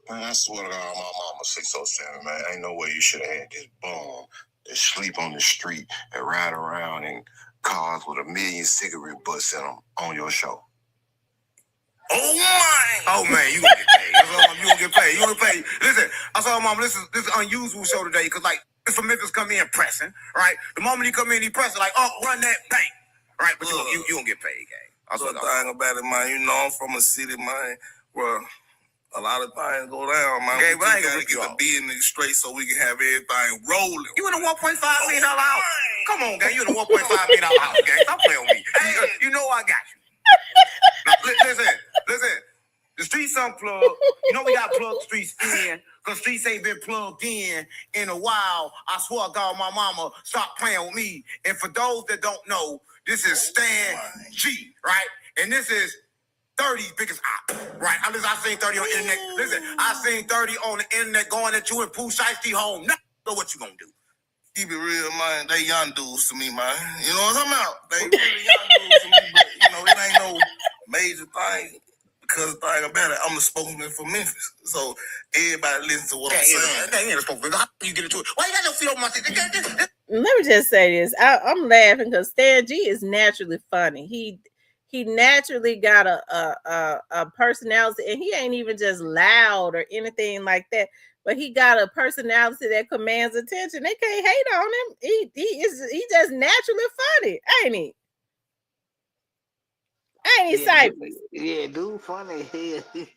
paid. Man, I swear to God, my mama 607, man. Ain't no way you should have had this bum to sleep on the street and ride around in cars with 1 million cigarette butts in them on your show. Oh my! Oh man, you gonna get paid. You gonna get paid. You gonna get paid. Listen, I saw mom. This is an unusual show today because like if from Memphis come in pressing, right? The moment he come in, he pressing like, oh, run that bank, right? But you gonna get paid, gang. I saw the thing about it, man. You know, I'm from a city, man, where a lot of things go down, man. Okay, we gotta get the business straight so we can have everything rolling. You in a $1.5 million house? Come on, gang. You in a $1.5 million house, gang. Stop playing with me. Hey, you know I got you. Now, listen. The streets unplugged. You know we got to plug the streets in because streets ain't been plugged in a while. I swear to God, my mama, stop playing with me. And for those that don't know, this is Stan G, right? And this is 30's biggest op, right? I seen 30 on the internet. Listen, I seen 30 on the internet going at you and Pooh Shiesty home. Now, know what you gonna do. Keep it real, man. They young dudes to me, man. You know what I'm talking about? They really young dudes to me, but, you know, it ain't no major thing. Because the thing about it, I'm the spokesman for Memphis. So everybody listen to what I'm saying. That ain't a spokesman. How you get into it? Why you got your feet on my seat? Let me just say this. I'm laughing because Stan G is naturally funny. He naturally got a personality, and he ain't even just loud or anything like that. But he got a personality that commands attention. They can't hate on him. He just naturally funny, ain't he? Ain't he, Cypress? Yeah, dude, funny. This ain't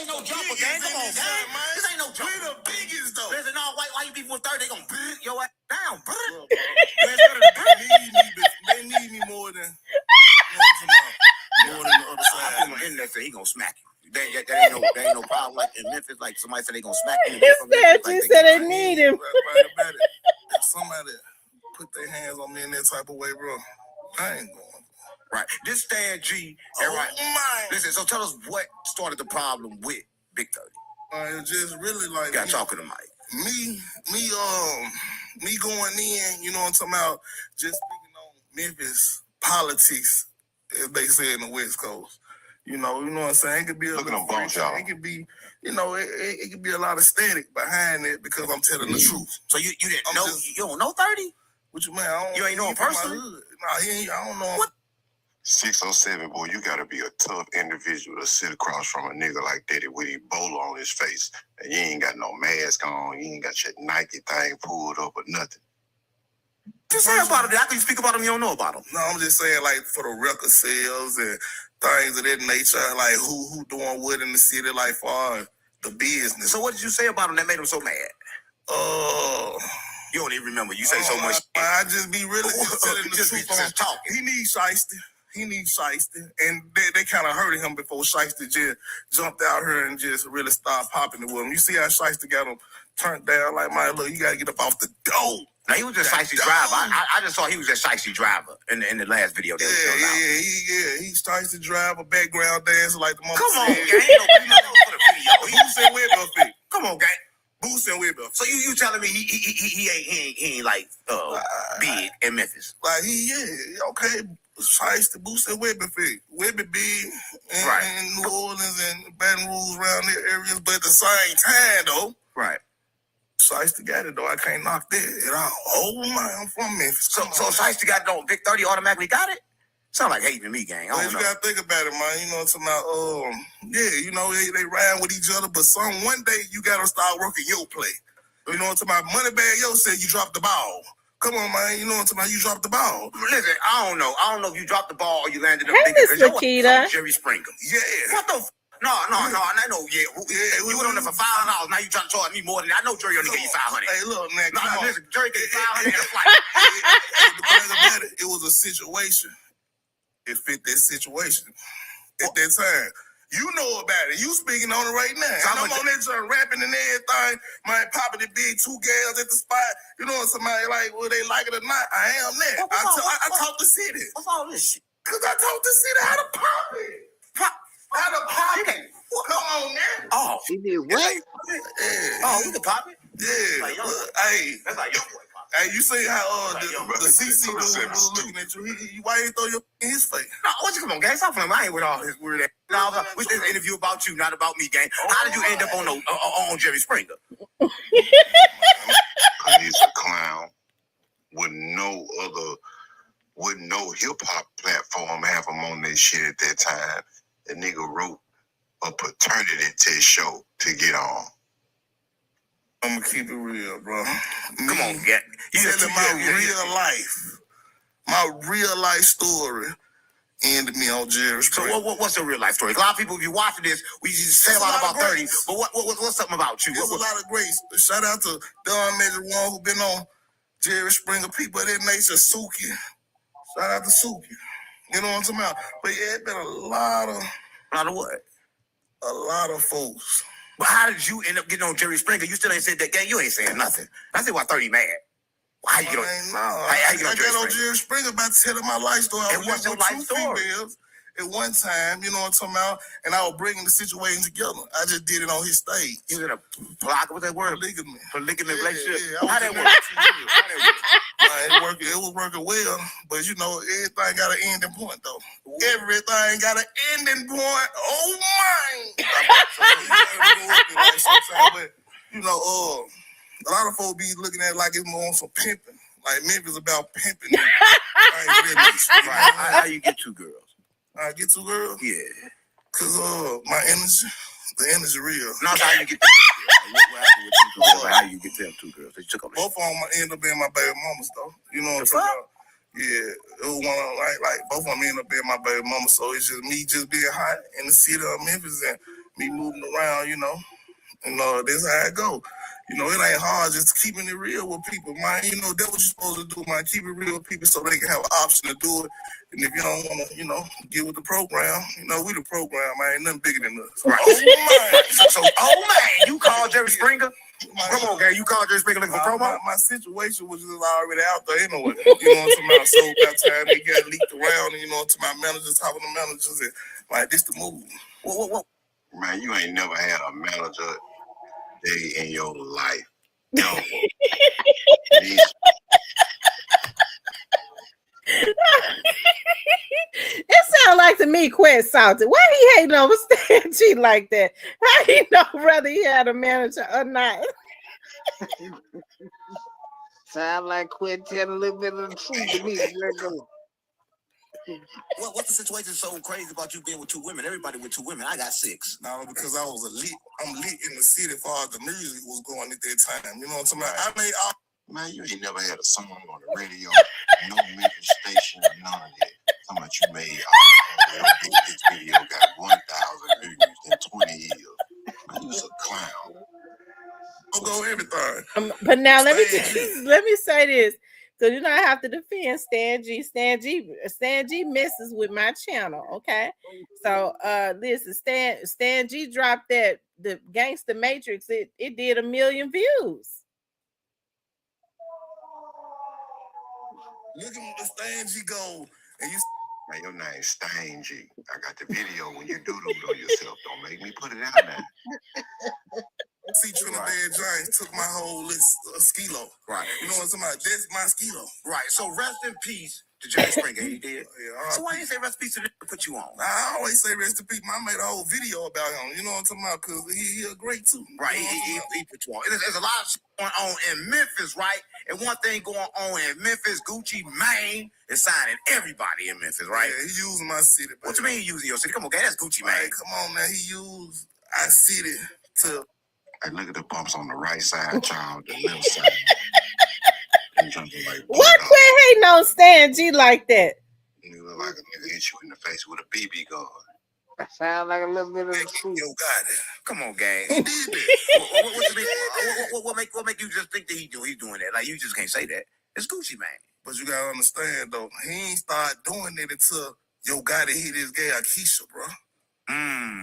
no jumper, gang. Come on, gang. This ain't no jumper. We the biggest, though. Listen, no, why you beefing with 30? They gonna beat your ass down, bro. They need me more than the other side. I put my internet say he gonna smack you. That ain't no problem. Like in Memphis, like somebody said they gonna smack you. Stan G said they need him. If somebody put their hands on me in that type of way, bro, I ain't going. Right. This Stan G. Right. Listen, so tell us what started the problem with Big 30. It's just really like got talking to Mike. Me going in, you know what I'm talking about, just speaking on Memphis politics, as they say in the West Coast. You know what I'm saying? It could be a little it could be, it could be a lot of static behind it because I'm telling the truth. So you didn't know, you don't know 30? What you mean? You ain't know him personally? Nah, I don't know him. What? 607, boy, you gotta be a tough individual to sit across from a nigga like that with a bowler on his face, and you ain't got no mask on, you ain't got your Nike thing pulled up or nothing. Just say about it. After you speak about him, you don't know about him. No, I'm just saying, like, for the record sales and things of that nature, like who doing what in the city, like for the business. So what did you say about him that made him so mad? You don't even remember. You say so much. I just be really telling the just truth. Just talking. He needs Shiesty. And they kind of hurted him before Shiesty just jumped out here and just really started popping it with him. You see how Shiesty got him turned down? Like, man, look, you got to get up off the dough. Now, he was just Shiesty driver. I just saw he was just Shiesty driver in the last video. He's Shiesty driver, background dancer like the mama. Come on, gang. Who said Webber fit? Come on, gang. Boost and Webber. So you telling me he ain't like big in Memphis? Like okay. Shiesty, Boost and Webber fit. Webber big in New Orleans and Baton Rouge around their areas, but at the same time though. Right. Shiesty got it though. I can't knock that at all. Oh my, I'm from Memphis. So Shiesty got it on Big 30 automatically got it? Sound like hating me, gang. Well, you gotta think about it, man. You know what I'm talking about? Yeah, you know, they ride with each other, but one day you gotta start working your play. You know what I'm talking about? Moneybag Yo said you dropped the ball. Come on, man. You know what I'm talking about? You dropped the ball. Listen, I don't know. I don't know if you dropped the ball or you landed up Hey, bigger. Miss Nikita. Jerry Springer. Yeah. What the No, I know, yeah. You went on there for $5. Now you trying to charge me more than that. I know Jerry only gave you $500. Hey, look, man. No, listen, Jerry gave you $500 and a flight. The thing about it, it was a situation. It fit that situation at that time. You know about it. You speaking on it right now. I'm on that joint rapping and everything. Man, popping the big 2 gals at the spot. You know what somebody like, whether they like it or not, I am that. I taught the city. What's all this shit? Because I taught the city how to pop it. How to pop it. Come on, man. Oh. He did what? Yeah. Oh, we can pop it? Yeah. Like Hey. That's like your boy. Hey, you see how the CC dude was looking at you? Why you throw your in his face? No, come on, gang. Stop playing. I ain't with all this weird ass. No, we did an interview about you, not about me, gang. How did you end up on Jerry Springer? Because he's a clown with no hip hop platform have him on that shit at that time. The nigga wrote a paternity test show to get on. I'm gonna keep it real, bro. Come on, gang. You telling my real life story ended me on Jerry Springer. So what's the real life story? A lot of people, if you watching this, we just say a lot about 30. But what's something about you? There's a lot of grace. Shout out to Don Major One who been on Jerry Springer. People of that nature, Suki. Shout out to Suki. You know what I'm talking about? But yeah, it's been a lot of what? A lot of folks. But how did you end up getting on Jerry Springer? You still ain't said that, gang. You ain't saying nothing. I said why 30 mad. How you get on? I got on Jerry Springer by telling my life story. And what's your life story? At one time, you know what I'm talking about, and I was bringing the situation together. I just did it on his stage. You was in a what's that word? Polygamy relationship. Yeah, how that work? It was working well, but you know, everything got an ending point though. Everything got an ending point. Oh my! But you know, a lot of folks be looking at it like it's more on some pimping. Like Memphis about pimping. How you get 2 girls? I get 2 girls? Yeah. Cause my energy, the energy real. No, how you get 2 girls? What happened with 2 girls? How you get them 2 girls? They took up both of them end up being my baby mamas though. You know what I'm talking about? Yeah, it was one like both of them end up being my baby mama. So it's just me just being hot in the city of Memphis and me moving around, you know. And that's how it go. You know, it ain't hard just keeping it real with people, man. You know, that's what you're supposed to do, man. Keep it real with people so they can have an option to do it. And if you don't want to, you know, get with the program, you know, we the program, man. Ain't nothing bigger than us. Right. Oh, man. You called Jerry Springer? Come on, guy. You called Jerry Springer looking for promo? My situation was just already out there anyway. You know what I'm talking about? So by the time they got leaked around, and, you know, to my managers, talking to managers, and like, this the move. What? Man, you ain't never had a manager day in your life. No. It sounds like to me, Quest Salty. Why he hating over Stan G like that? How do you know whether he had a manager or not? Sound like Quinn telling a little bit of the truth to me. What's the situation so crazy about you being with 2 women? Everybody with 2 women. I got 6. No, because I was elite. I'm lit in the city as far as the music was going at that time. You know what I'm talking about? I made all. Man, you ain't never had a song on the radio, no Memphis station, none of that. Talking about you made this video got 1,000 views in 20 years. Man, you was a clown. I'll go everything. But now let me say this. Because you know I have to defend Stan G. Stan G messes with my channel, okay? So listen, Stan G dropped that the Gangsta Matrix. It did 1 million views. Look at the Stan G go, and you. Man, your name's Stan G. I got the video when you doodled on yourself. Don't make me put it out now. See, Trinidad Giants took my whole list of skilo. Right. You know what I'm talking about? That's my skilo. Right. So rest in peace to Jerry Springer, he did. Yeah, So why you say rest in peace to put you on? I always say rest in peace. I made a whole video about him. You know what I'm talking about? Because he a great too. Right, he put you on. There's a lot of shit going on in Memphis, right? And one thing going on in Memphis, Gucci Mane is signing everybody in Memphis, right? Yeah, he using my city. What you mean he using your city? Come on, okay, that's Gucci Mane. Right, come on, man. He used our city to. Hey, look at the bumps on the right side, child, the left side. Like What quit hating on Stan G like that? You look like a nigga hit you in the face with a BB gun. That sound like a little bit of a Yo, God, come on, gang. He did that. What make you just think that he's doing that? Like, you just can't say that. It's Gucci Mane. But you gotta understand though, he ain't start doing it until Yo Gotti hit his girl Keisha, bro.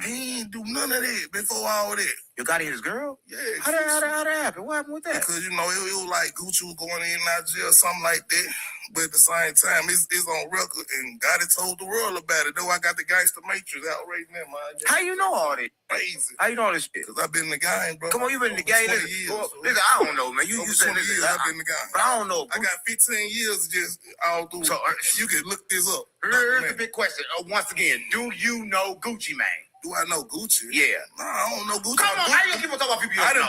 He ain't do none of that before all that. Yo Gotti hit his girl? Yeah. How that happen? What happened with that? Because, you know, it was like Gucci was going in and out of jail, something like that. But at the same time, it's on record, and Gotti told the world about it. Though I got the Gangsta Matrix out right now, man. How you know all this? Crazy. How you know all this shit? Because I've been in the game, bro. Come on, you been in the game. Listen, I don't know, man. You said this. I've been in the game. But I don't know. I got 15 years just all through. So you can look this up. Here's the big question. Once again, do you know Gucci Mane? Do I know Gucci? Yeah. No, I don't know Gucci. Come on, how you people talk about people you don't know?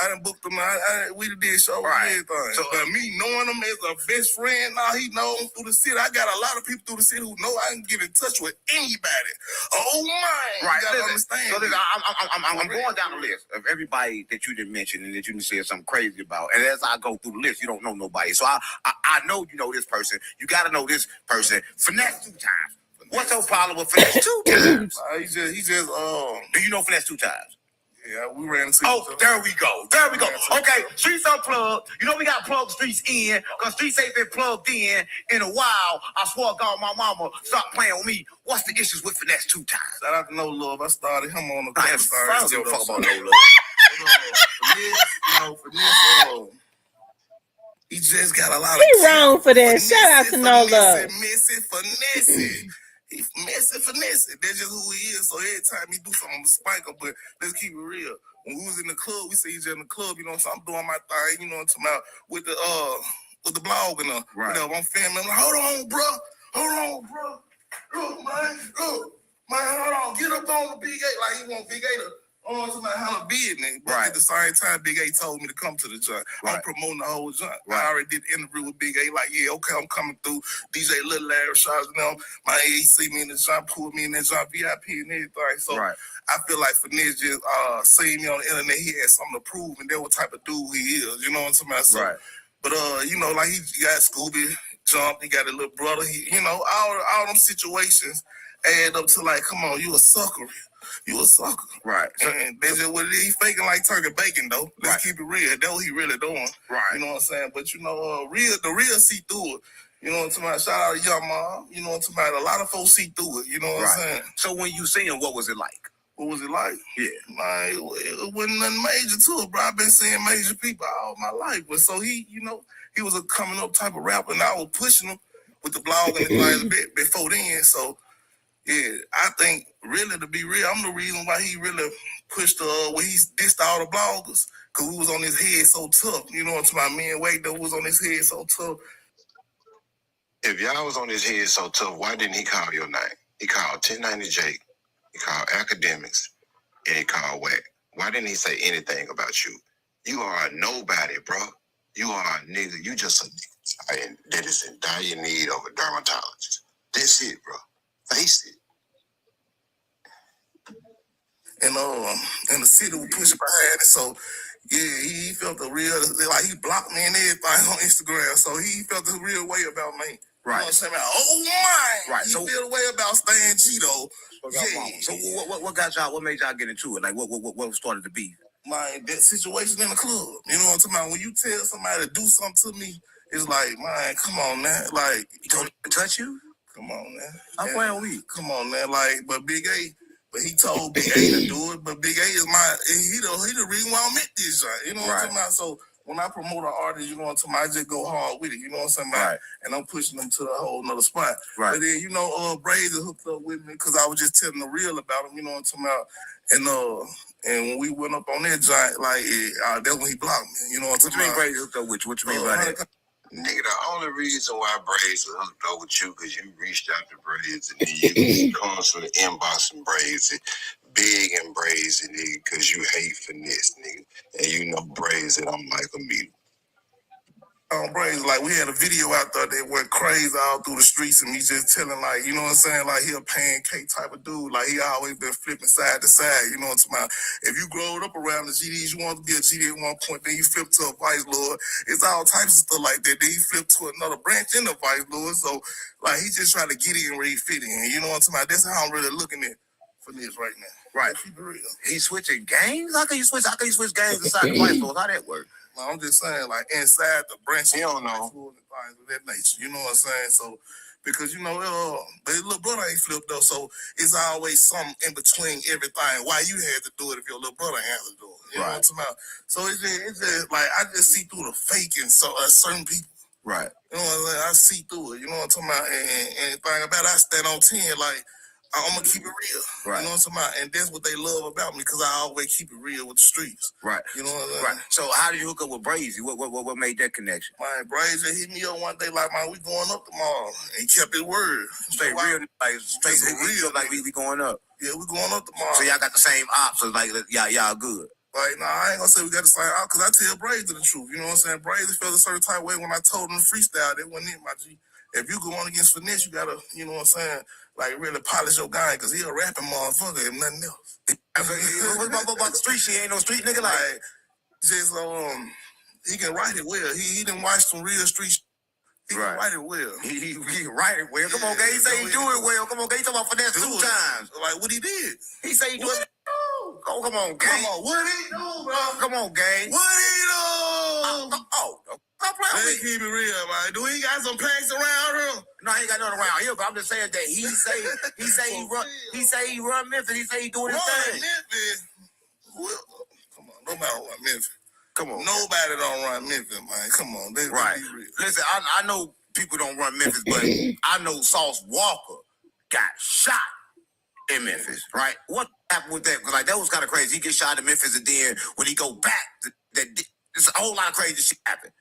I done booked them, though. We did shows and everything. So, but me knowing him as a best friend, now he knows him through the city. I got a lot of people through the city who know I can get in touch with anybody. Oh, my. Right. You gotta understand. So listen, I'm going down the list of everybody that you didn't mention and that you didn't say something crazy about. And as I go through the list, you don't know nobody. So I know you know this person. You got to know this person. Finesse 2 times. What's your problem with Finesse 2 times? He just, Do you know Finesse 2 times? Yeah, we ran into there we go. Okay, Streets Unplugged. You know we got to plug Streets in, because Streets ain't been plugged in a while. I swear to God, my mama, stop playing with me. What's the issues with Finesse 2 times? Shout out to No Love. I started him on the I cover. don't fuck about No Love. Finesse, he just got a lot of. He wrong for that. Shout out to No Love. Finesse. He finesse. That's just who he is. So every time he do something, I'm spike him. But let's keep it real. When we was in the club, we say he's in the club. You know what I'm saying? I'm doing my thing. You know what I'm talking about with the blog and right. You know, I'm filming. I'm like, hold on, bro. Look, man. Hold on. Get up on the Big A. Like he want Big A to. Oh, it's about how to business. But at the same time, Big A told me to come to the joint. Right. I'm promoting the whole joint. Right. I already did the interview with Big A. Like, yeah, okay, I'm coming through. DJ Little Larry Shots, you know, my he see me in the joint, pulled me in that joint, VIP and everything. So I feel like Finesse just seen me on the internet. He had something to prove, and that what type of dude he is. You know what I'm talking about? So, but you know, like he got Scooby Jump, he got a little brother. He, you know, all them situations add up to like, come on, you a sucker. You a sucker. Right. And that's just what it is. He faking like turkey bacon, though. Let's keep it real. That's what he really doing. Right. You know what I'm saying? But, you know, the real see through it. You know what I'm talking about? Shout out to Young Mom. You know what I'm talking about? A lot of folks see through it. You know what I'm saying? So when you seen him, what was it like? What was it like? Yeah. Man, it wasn't nothing major to it, bro. I've been seeing major people all my life. But so he, you know, he was a coming up type of rapper, and I was pushing him with the blog and the things a bit before then. So, yeah, I think really to be real, I'm the reason why he really pushed when he dissed all the bloggers, because we was on his head so tough. You know what I'm talking about? Me and Wade though was on his head so tough. If y'all was on his head so tough, why didn't he call your name? He called 1090 Jake, he called Academics, and he called Wack. Why didn't he say anything about you? You are a nobody, bro. You are a nigga. You just a nigga that is in dire need of a dermatologist. That's it, bro. Face it. And the city was pushing behind it, so yeah, he felt the real, like he blocked me and everything on Instagram, so he felt the real way about me. Right. You know what I'm saying? Oh my! Right. He feel the way about Stan G though. So what got y'all? What made y'all get into it? Like what started the beef? Man, that situation in the club. You know what I'm talking about? When you tell somebody to do something to me, it's like, man, come on now. Like, he told him to touch you? Come on now. I'm playing weak. Come on now. Like, but Big A, but he told Big A to do it. But Big A is he the reason why I'm at this joint. You know what I'm talking about? So when I promote an artist, you know what I'm talking about, I just go hard with it. You know what I'm saying? Right. And I'm pushing them to a whole nother spot. Right. But then, you know, Brazy hooked up with me because I was just telling the real about him. You know what I'm talking about? And when we went up on that joint, like, that's when he blocked me. You know what I'm talking about? What you mean Brazy hooked up with you? What you mean by that? Nigga, the only reason why Braids are hooked up with you because you reached out to Braids and then you constantly inboxing Braids, big and Braids, nigga, because you hate finesse, nigga. And you know Braids that I'm like a meter. Brains, like we had a video out there that went crazy all through the streets, and he just telling, like, you know what I'm saying, like he a pancake type of dude, like he always been flipping side to side, you know what I'm saying. If you growed up around the GDs, you want to be a GD at one point, then you flip to a vice lord. It's all types of stuff like that. Then you flip to another branch in the vice lord. So like he just trying to get in where he fit in, you know what I'm saying. That's how I'm really looking at for this right now. Right. Keep it real. He switching games? How can you switch games inside the vice lord? How that work? No, I'm just saying, like, inside the branch, you don't know. Things of that nature, you know what I'm saying? So, because, you know, his little brother ain't flipped, though, so it's always something in between everything. Why you had to do it if your little brotder had to do it, you know what I'm talking about? So, it's just, like, I just see through the fake in certain people. Right. You know what I'm saying? I see through it, you know what I'm talking about? And thing about it, I stand on 10, like, I'm gonna keep it real. Right. You know what I'm talking about? And that's what they love about me, because I always keep it real with the streets. Right. You know what I'm saying? Right. So how do you hook up with Brazy? What made that connection? Man, Brazy hit me up one day like, man, we going up tomorrow. And he kept his word. Stay real, like stay real, like we going up. Yeah, we going up tomorrow. So y'all got the same ops, so like y'all good. Like, nah, I ain't gonna say we got the same out, because I tell Brazy the truth. You know what I'm saying? Brazy felt a certain type of way when I told him to freestyle. That wasn't it, my G. If you go on against finesse, you gotta, you know what I'm saying, like really polish your guy, because he a rapping motherfucker and nothing else. What about the street shit? Ain't no street nigga like just he can write it well. He didn't watch some real street. He can write it well. He can write it well. Come on, gang. He say he do it well. Come on, gang. He talking about finesse 2 times. Like what he did. He say he do it. Oh, come on, gang. Come on, what he do, bro? Come on, gang. What he do? Stop playing with me. Keep it real, man. Do he got some packs around here? No, he ain't got nothing around here, but I'm just saying that he say he run Memphis. He say he doing his thing. Memphis. Well, come on, nobody run Memphis. Come on, nobody don't run Memphis, man. Come on, let's be real. Listen, I know people don't run Memphis, but I know Sauce Walker got shot in Memphis, right? What happened with that? Because like that was kind of crazy. He get shot in Memphis, and then when he go back, there's a whole lot of crazy shit happened.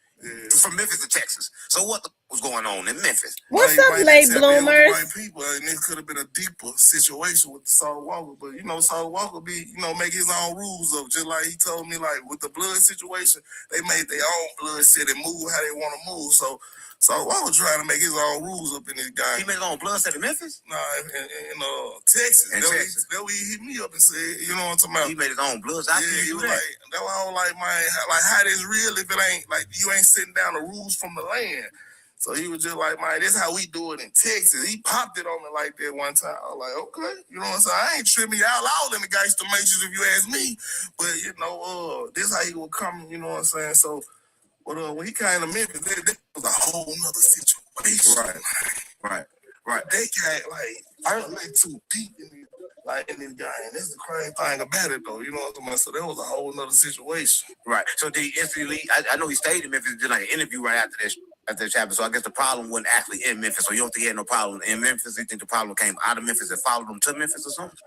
From Memphis to Texas. So what was going on in Memphis? What's up, late bloomers? Right people, and it could have been a deeper situation with the Saul Walker, but you know, Saul Walker make his own rules up. Just like he told me, like with the blood situation, they made their own blood set and move how they want to move. So Saul Walker trying to make his own rules up in this guy. He made his own blood set in Memphis? Nah, in Texas. That way he hit me up and said, you know what I'm talking about? He made his own blood. He was like, that why I don't like, man, like how this real if it ain't like you ain't sitting down the rules from the land. So he was just like, man, this how we do it in Texas. He popped it on me like that one time. I was like, okay, you know what I'm saying? I ain't tripping y'all out in the gangster matrix if you ask me. But you know, this how he would come, you know what I'm saying? So but when he came to Memphis, that was a whole nother situation. Right. They came I was too deep in this guy, and that's the crazy thing about it, though. You know what I'm saying? So that was a whole nother situation. Right. So they instantly, I know he stayed in Memphis, did like an interview right after this happened. So I guess the problem wasn't actually in Memphis. So you don't think he had no problem in Memphis? You think the problem came out of Memphis and followed him to Memphis or something?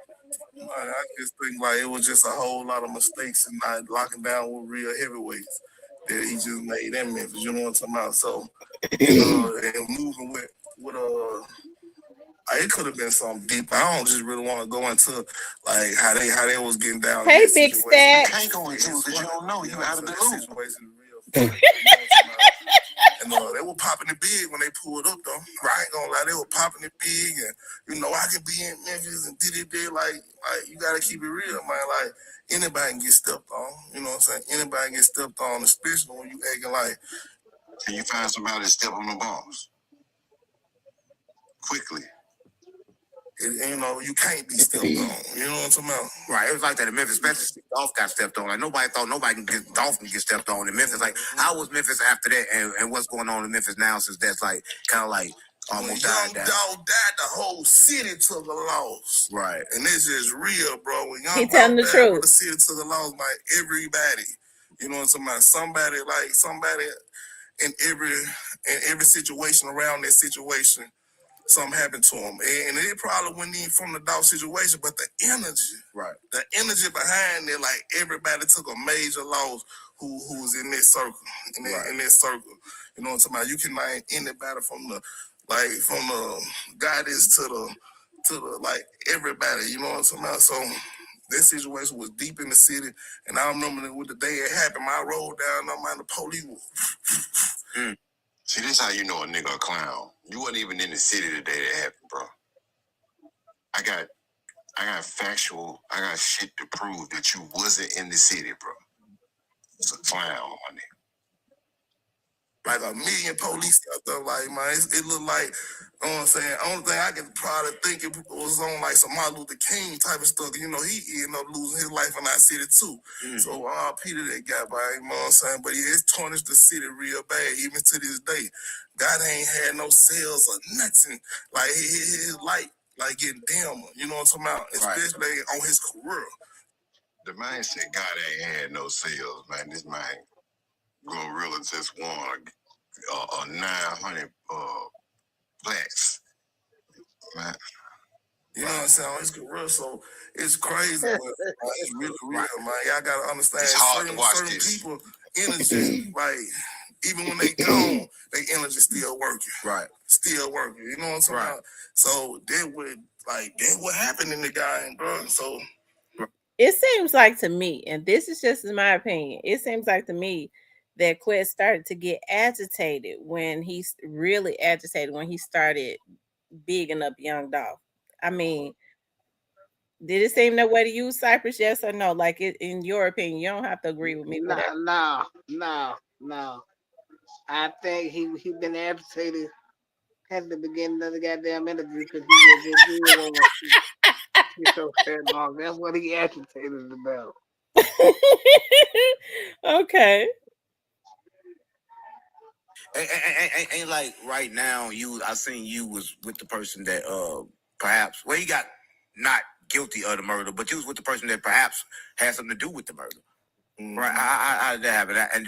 I just think like it was just a whole lot of mistakes and not locking down with real heavyweights that he just made in Memphis. You know what I'm talking about? So and moving with it could have been something deep. I don't just really want to go into like how they was getting down. Hey, Big Stat. You can't go into it because you don't know. You out of the loop. And they were popping it big when they pulled up, though. I ain't gonna lie, they were popping it big, and you know I could be in Memphis and did it there. Like you gotta keep it real, man. Like anybody can get stepped on. You know what I'm saying? Anybody can get stepped on, especially when you acting like. Can you find somebody to step on the balls quickly? You know, you can't be stepped on. You know what I'm talking about? Right. It was like that in Memphis, especially Dolph got stepped on. Like nobody thought nobody can get Dolph can get stepped on in Memphis. Like how was Memphis after that, and what's going on in Memphis now since that's like kind of like almost died down. Dog died, the whole city took a loss. Right. And this is real, bro. When he telling the truth. The city took a loss by everybody. You know what I'm talking about? Somebody in every situation around that situation. Something happened to him, and it probably wasn't even from the dog situation, but the energy, the energy behind it, like everybody took a major loss who was in this circle, in that circle. You know what I'm talking about? You can name anybody from the goddess to the like everybody. You know what I'm talking about? So that situation was deep in the city, and I remember that with the day it happened, I rolled down. I'm on the police. See, this how you know a nigga a clown. You wasn't even in the city the day that happened, bro. I got shit to prove that you wasn't in the city, bro. It's a clown, honey. Like a million police out there, like, man, it looked like, you know what I'm saying? Only thing I can probably think it was on like some Martin Luther King type of stuff. You know, he ended up losing his life in that city too. So Peter that guy by, you know what I'm saying? But yeah, it's tarnished the city real bad, even to this day. God ain't had no sales or nothing. Like his light, like getting dimmer. You know what I'm talking about? Especially on his career. The man said God ain't had no sales, man. This man Gorilla just won 900 plaques, man. You know what I'm saying? On his career, so it's crazy, but it's really real, man. Y'all gotta understand. It's hard to watch certain this. people energy, like even when they gone, they energy still working. Right. Still working. You know what I'm talking about? So that what happened in the game, bro. So it seems like to me, and this is just in my opinion, it seems like to me that Quest started to get agitated when he's really agitated when he started bigging up Young Dolph. I mean, did it seem that way to you, Cypress? Yes or no? Like, in your opinion, you don't have to agree with me. No. I think he been agitated at the beginning of the goddamn interview because he was just so fat long. That's what he agitated about. Okay. Ain't like right now. I seen you was with the person that perhaps he got not guilty of the murder, but you was with the person that perhaps had something to do with the murder. Right? How did that happen? And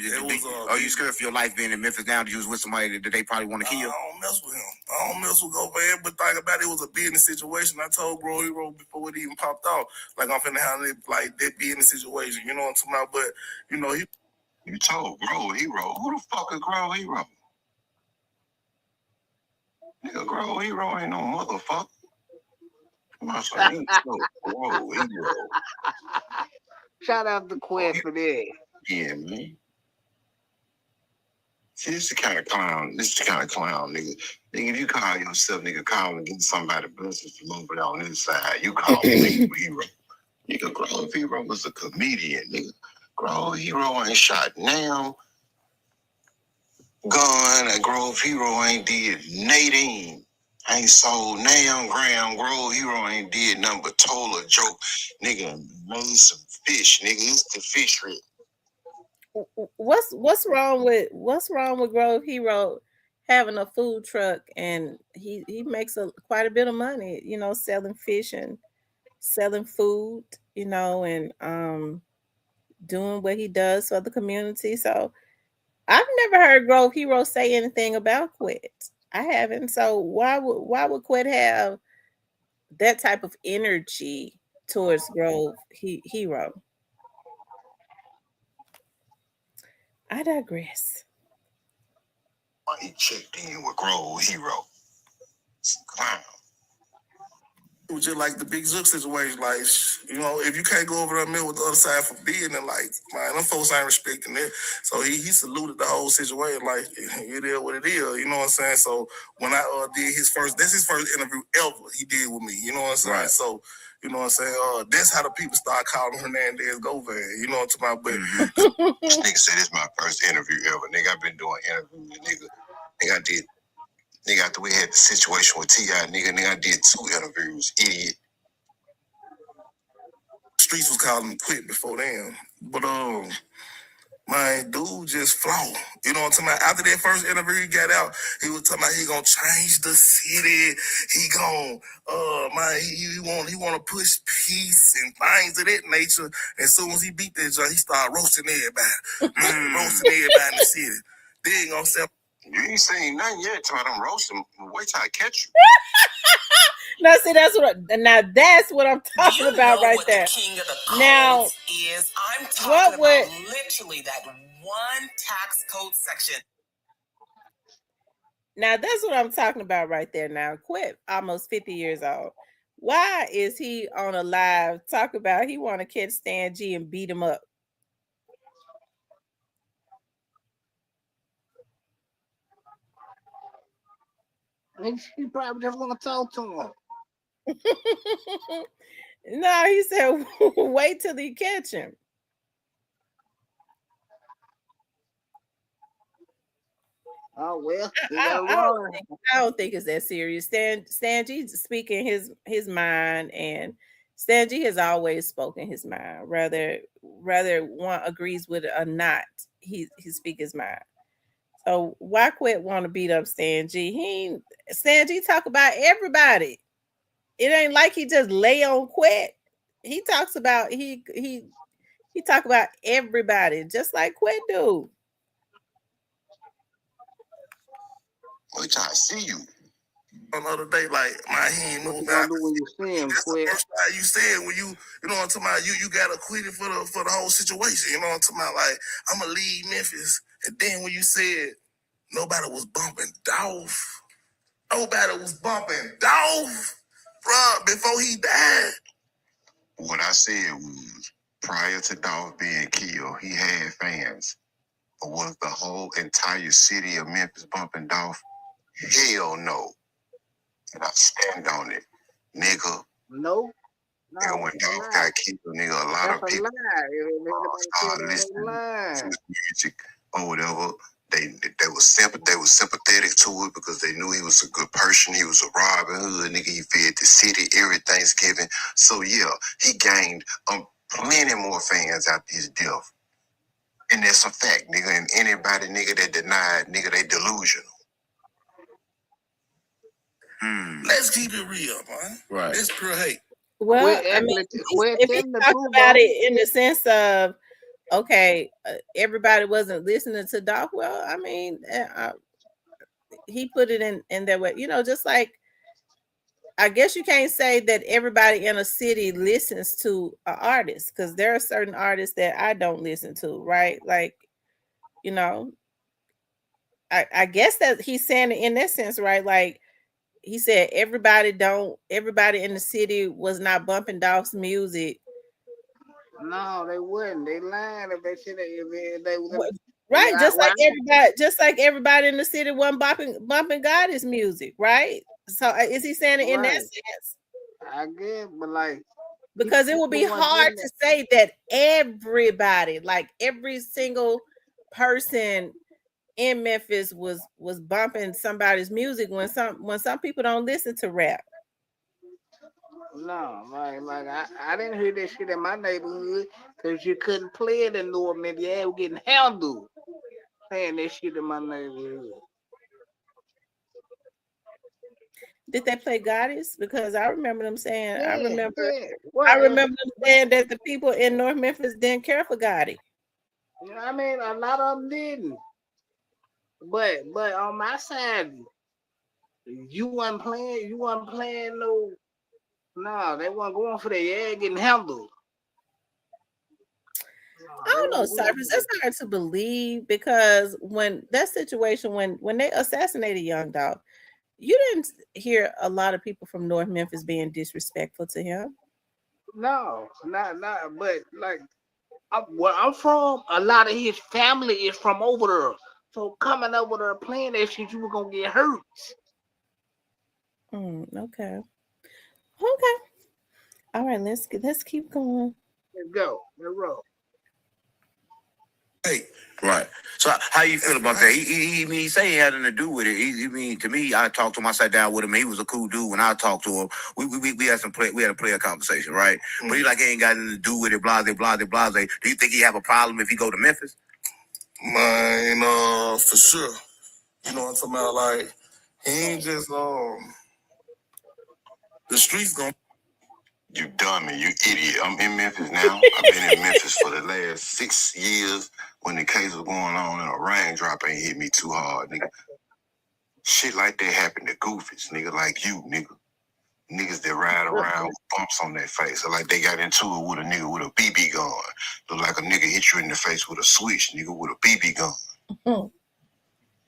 are you scared for your life being in Memphis now? That you was with somebody that they probably want to kill? I don't mess with him. I don't mess with Gobert, but think about it was a business situation. I told Bro Hero before it even popped out, like I'm finna handle it like that business situation. You know what I'm talking about? But you know You told Grow Hero. Who the fuck is Grow Hero? Nigga, Grow Hero ain't no motherfucker. You told Grow Hero. Shout out to Quest for that. Yeah, man. See, this is the kind of clown, nigga. Nigga, if you call yourself, nigga, call and get somebody blessings from over there on this side, you call me Hero. Nigga, Grow Hero was a comedian, nigga. Grow Hero ain't shot now. Gun and Grove Hero ain't did Nadine. Ain't sold now Graham. Grove Hero ain't did nothing but told a joke. Nigga made some fish. Nigga, it's the fish rip. What's wrong with Grove Hero having a food truck, and he makes quite a bit of money, you know, selling fish and selling food, you know, and doing what he does for the community. So I've never heard Grove Hero say anything about Quit. I haven't. So why would Quit have that type of energy towards Grove Hero? I digress. He checked in with Grove Hero. Clown. it was just like the Big Zook situation. Like, you know, if you can't go over there and meet with the other side for being, then like, man, them folks ain't respecting it. So he saluted the whole situation. Like, it is what it is. You know what I'm saying? So when I did that's his first interview ever he did with me. You know what I'm saying? Right. So, you know what I'm saying? That's how the people start calling Hernandez Govan. You know what I'm talking about? But this nigga said it's my first interview ever. Nigga, I've been doing interviews with nigga. I did. Nigga, after we had the situation with T.I., nigga, I did 2 interviews, idiot. Streets was calling him Quit before then. But my dude just flow. You know what I'm talking about? After that first interview he got out, he was talking about he gonna change the city. He gonna he wanna push peace and things of that nature. As soon as he beat that joint, he started roasting everybody. Roasting everybody in the city. They ain't gonna sell. You ain't saying nothing yet till I'm roasting. Wait till I catch you. Now, see, that's what I'm talking about right there. The king of the now, is I'm talking about literally that one tax code section. Now that's what I'm talking about right there. Now, Quit almost 50 years old. Why is he on a live talk about he want to catch Stan G and beat him up? He probably just want to talk to him. No, he said wait till they catch him. Oh well, I don't think it's that serious. Stan G speaking his mind, and Stan G has always spoken his mind. Whether one agrees with it or not, he speak his mind. So why Quit want to beat up Stan G? Stan G talk about everybody. It ain't like he just lay on Quit. He talks about he talk about everybody, just like Quit do. We trying to see you. Another day, like he ain't what moving you gonna out. do when you see him, That's the Quit? first time you said when you know what I'm talking about. You got acquitted for the whole situation. You know what I'm talking about. Like I'm gonna leave Memphis, and then when you said nobody was bumping Dolph, bruh, before he died. What I said was, prior to Dolph being killed, he had fans. But was the whole entire city of Memphis bumping Dolph? Hell no. And I stand on it. Nigga. No. Nigga, when Dolph got killed, nigga, a lot of people started listening to his music or whatever. They were sympathetic to it because they knew he was a good person. He was a Robin Hood nigga. He fed the city every Thanksgiving. So yeah, he gained plenty more fans after his death. And that's a fact, nigga. And anybody, nigga, that denied, nigga, they delusional. Let's keep it real, man. Right. It's pure hate. Well, I mean, if he talks about it in the sense of, okay, everybody wasn't listening to Doc. Well, I mean, he put it in that way, just like, I guess you can't say that everybody in a city listens to an artist, because there are certain artists that I don't listen to, right? Like, I guess that he's saying it in that sense, right? Like he said, everybody in the city was not bumping Dolph's music. No, they wouldn't. They lying if they said they was right. Just like everybody in the city wasn't bumping Goddess music, right? So is he saying it in that sense? I guess, but like, because it would be hard to say that everybody, like every single person in Memphis was bumping somebody's music when some people don't listen to rap. No, like I didn't hear that shit in my neighborhood because you couldn't play it in North Memphis. Yeah, we're getting handled playing that shit in my neighborhood. Did they play Goddess? Because I remember them saying, I remember them saying that the people in North Memphis didn't care for Gotti. I mean, a lot of them didn't. But on my side, you wasn't playing no, they weren't going for their egg getting handled. I don't know, Cypress. That's hard to believe because when that situation, when they assassinated Young Dolph, you didn't hear a lot of people from North Memphis being disrespectful to him. No, not. But like, where I'm from, a lot of his family is from over there. So coming over there playing that shit, you were gonna get hurt. Okay. All right, let's keep going. Let's go. Let's roll. Hey, right. So how you feel about that? He say he had nothing to do with it. He mean, to me, I talked to him. I sat down with him. He was a cool dude. When I talked to him, we had a player conversation, right? Mm-hmm. But he like he ain't got nothing to do with it. Blase. Do you think he have a problem if he go to Memphis? Man, for sure. You know what I'm talking about? Like he ain't just the streets gonna. You dummy, you idiot. I'm in Memphis now. I've been in Memphis for the last 6 years. When the case was going on and a raindrop ain't hit me too hard, nigga. Shit like that happen to goofies, nigga, like you, nigga. Niggas that ride around with bumps on their face. So like they got into it with a nigga with a BB gun. Look like a nigga hit you in the face with a switch, nigga, with a BB gun.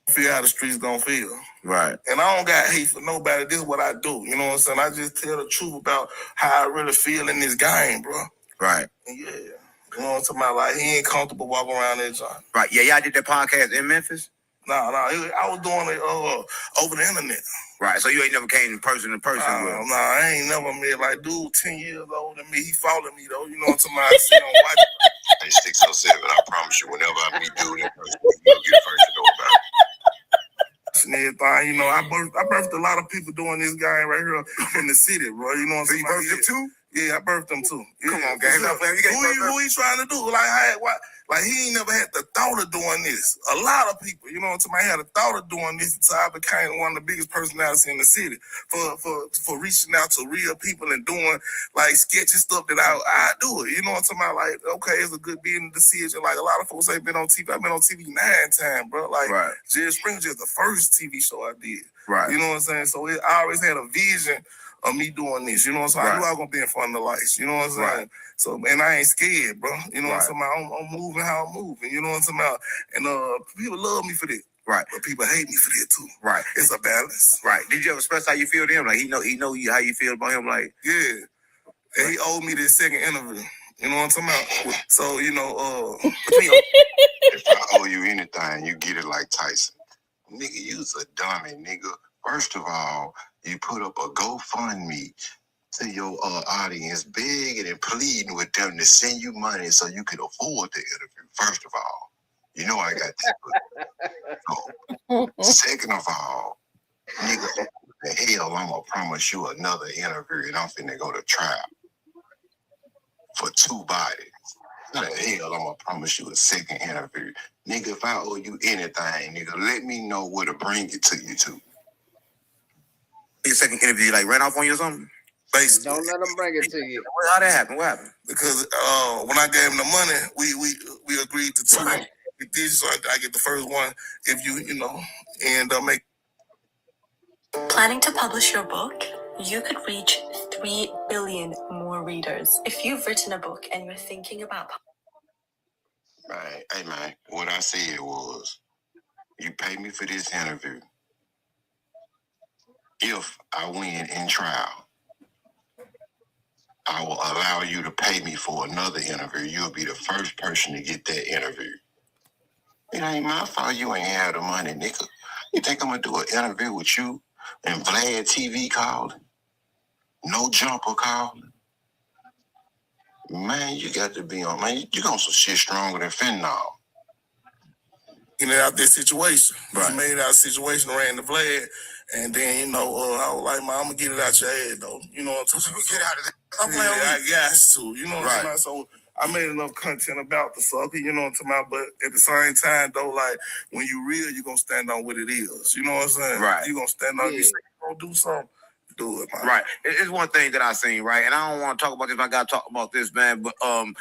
feel how the streets gonna feel. Right. And I don't got hate for nobody. This is what I do. You know what I'm saying? I just tell the truth about how I really feel in this game, bro. Right. And yeah. You know what I'm talking about? Like, he ain't comfortable walking around that joint. Right. Yeah, y'all did that podcast in Memphis? No, I was doing it over the internet. Right. So you ain't never came in person with him? No, I ain't never met, like, dude 10 years older than me. He followed me, though. You know what I'm talking about? I see him watch. Hey, 607, I promise you, whenever I meet dude in person, you'll get first to know about it. And everything, you know, I birthed a lot of people doing this guy right here in the city, bro. You know what I'm saying? So you birthed him too? Yeah, I birthed him too. Yeah. Come on, gang. Who he trying to do? Like he ain't never had the thought of doing this. A lot of people, you know what I'm saying, had the thought of doing this, so I became one of the biggest personalities in the city for reaching out to real people and doing like sketchy stuff that I do it. You know what I'm talking about? Like, okay, it's a good business decision. Like a lot of folks ain't been on TV. I've been on TV 9 times, bro. Like Jerry Springer just the first TV show I did. Right. You know what I'm saying? So I always had a vision of me doing this, you know what I'm saying? I knew I was gonna be in front of the lights, you know what I'm saying? Right. So, and I ain't scared, bro. You know what I'm saying? I'm moving how I'm moving, you know what I'm saying? And people love me for that. Right. But people hate me for that too. Right. It's a balance. Right. Did you ever express how you feel to him? Like he know how you feel about him? Like, yeah. And he owed me this second interview. You know what I'm talking about? So, you know, if I owe you anything, you get it like Tyson. Nigga, you's a dummy, nigga. First of all, you put up a GoFundMe to your audience, begging and pleading with them to send you money so you can afford the interview. First of all, you know I got that. Second of all, nigga, the hell, I'm gonna promise you another interview and I'm finna go to trial for 2 bodies. How the hell I'm gonna promise you a second interview? Nigga, if I owe you anything, nigga, let me know where to bring it to you to. your second interview, like ran off on you or something? Basically. Don't let them bring it to you. How that happen? What happened? Because when I gave him the money, we agreed to 2. We did, so I get the first one if you know, and make. Planning to publish your book? You could reach 3 billion more readers. If you've written a book and you're thinking about... Right. Hey, man, what I said was, you pay me for this interview. If I win in trial, I will allow you to pay me for another interview. You'll be the first person to get that interview. It ain't my fault you ain't have the money, nigga. You think I'm gonna do an interview with you and Vlad TV calling? No Jumper calling? Man, you got to be on, man, you got some shit stronger than fentanyl. Getting out this situation. Right. He made it out of the situation, ran the Vlad, and then, you know, I was like, man, I'm gonna get it out your head, though. You know what I'm talking about? Get out of that. I got to. You know what I'm talking about? So I made enough content about the sucker, you know what I'm talking about? But at the same time, though, like, when you real, you're gonna stand on what it is. You know what I'm saying? Right. You're gonna stand on, you say you're gonna do something, do it, man. Right. It's one thing that I seen, right? And I don't want to talk about this, but I gotta talk about this, man. But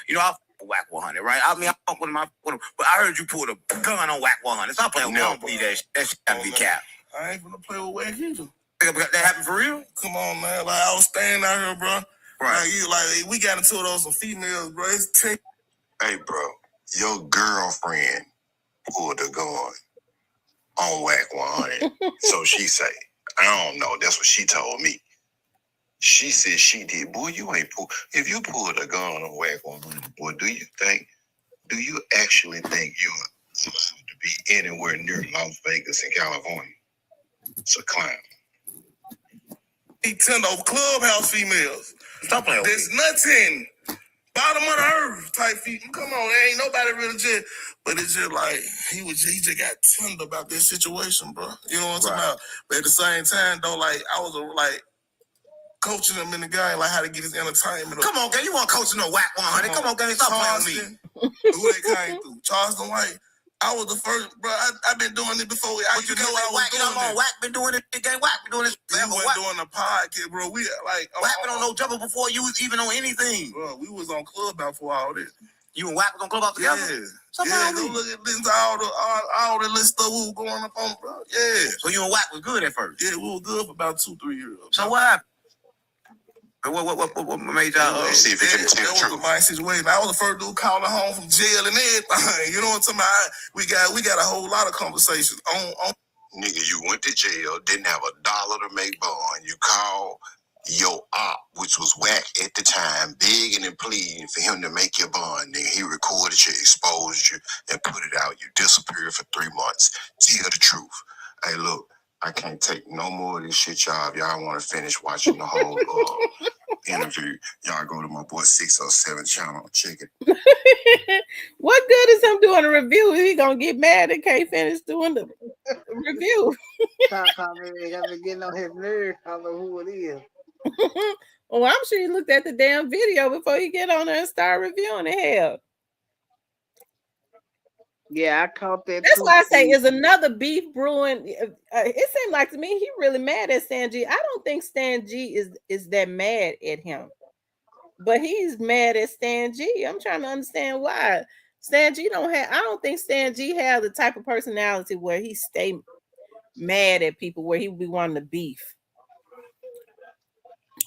you know, I Whack 100, right? I mean, I fuck with him, but I heard you pulled a gun on Whack 100. Stop playing with me. I don't believe that shit. That shit gotta be capped. I ain't gonna play with Whack either. That happened for real? Come on, man. Like, I was standing out here, bro. Right. Like we got into those some females, bro. It's 10. Hey, bro, your girlfriend pulled a gun on Whack 100. So she say, I don't know. That's what she told me. She said she did. Boy, you ain't pull. If you pulled a gun on Whack 100, boy, do you actually think you're allowed to be anywhere near Las Vegas in California? It's a clown. He turned over clubhouse females. Stop playing with There's nothing. Bottom of the earth type female. Come on, ain't nobody really just. But it's just like he just got tender about this situation, bro. You know what I'm talking about? But at the same time, though, like I was like coaching him in the game, like how to get his entertainment. Come on, gang. You want coaching no Whack 100? Come on, gang. Stop playing with me. Who they came through? Charleston White. I was the first, bro. I've been doing it before. I You know Whack been doing it. Gang, Whack been doing this. We went doing a podcast, bro. We like Whack been on no Jumper before you was even on anything. Bro, we was on Clubhouse for all this. You and Whack was on Clubhouse together? Yeah. Go listen to all the little stuff we was going up on, bro. Yeah. So you and Whack was good at first? Yeah, we were good for about 2-3 years. So what happened? What made y'all? See if you can tell the That was truth. my situation. I was the first dude calling home from jail and everything. You know what I'm talking about? We got a whole lot of conversations on. Nigga, you went to jail, didn't have $1 to make bond. You called your op, which was whack at the time, begging and pleading for him to make your bond. Nigga, he recorded you, exposed you, and put it out. You disappeared for 3 months. Tell the truth. Hey, look, I can't take no more of this shit, y'all. If y'all want to finish watching the whole interview, y'all go to my boy 607 channel. Check it. What good is him doing a review? He gonna get mad and can't finish doing the review. I've been getting on his nerves. I don't know who it is. Well, I'm sure he looked at the damn video before he get on there and start reviewing the hell. Yeah, I caught that. That's why I say is another beef brewing. It seemed like to me he really mad at Stan G. I don't think Stan G is that mad at him, but he's mad at Stan G. I'm trying to understand why. Stan G don't have. I don't think Stan G has the type of personality where he stay mad at people, where he would be wanting to beef.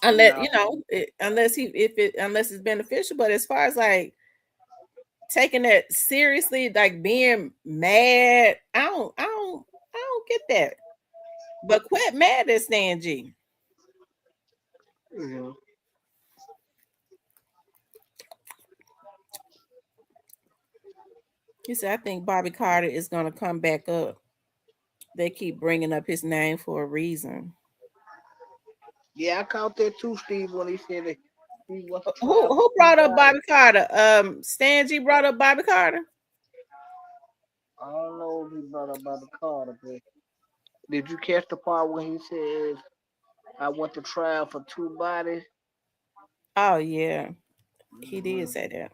Unless unless it's beneficial. But as far as like taking that seriously, like being mad, I don't get that. But quit mad at Stan G. Yeah. He said, I think Bobby Carter is going to come back up. They keep bringing up his name for a reason. Yeah, I caught that too, Steve, when he said that he was. Who brought up Bobby Carter? Stan G brought up Bobby Carter. I don't know if he brought up Bobby Carter, but did you catch the part when he says, I went to trial for 2 bodies? Oh, yeah. He did say that.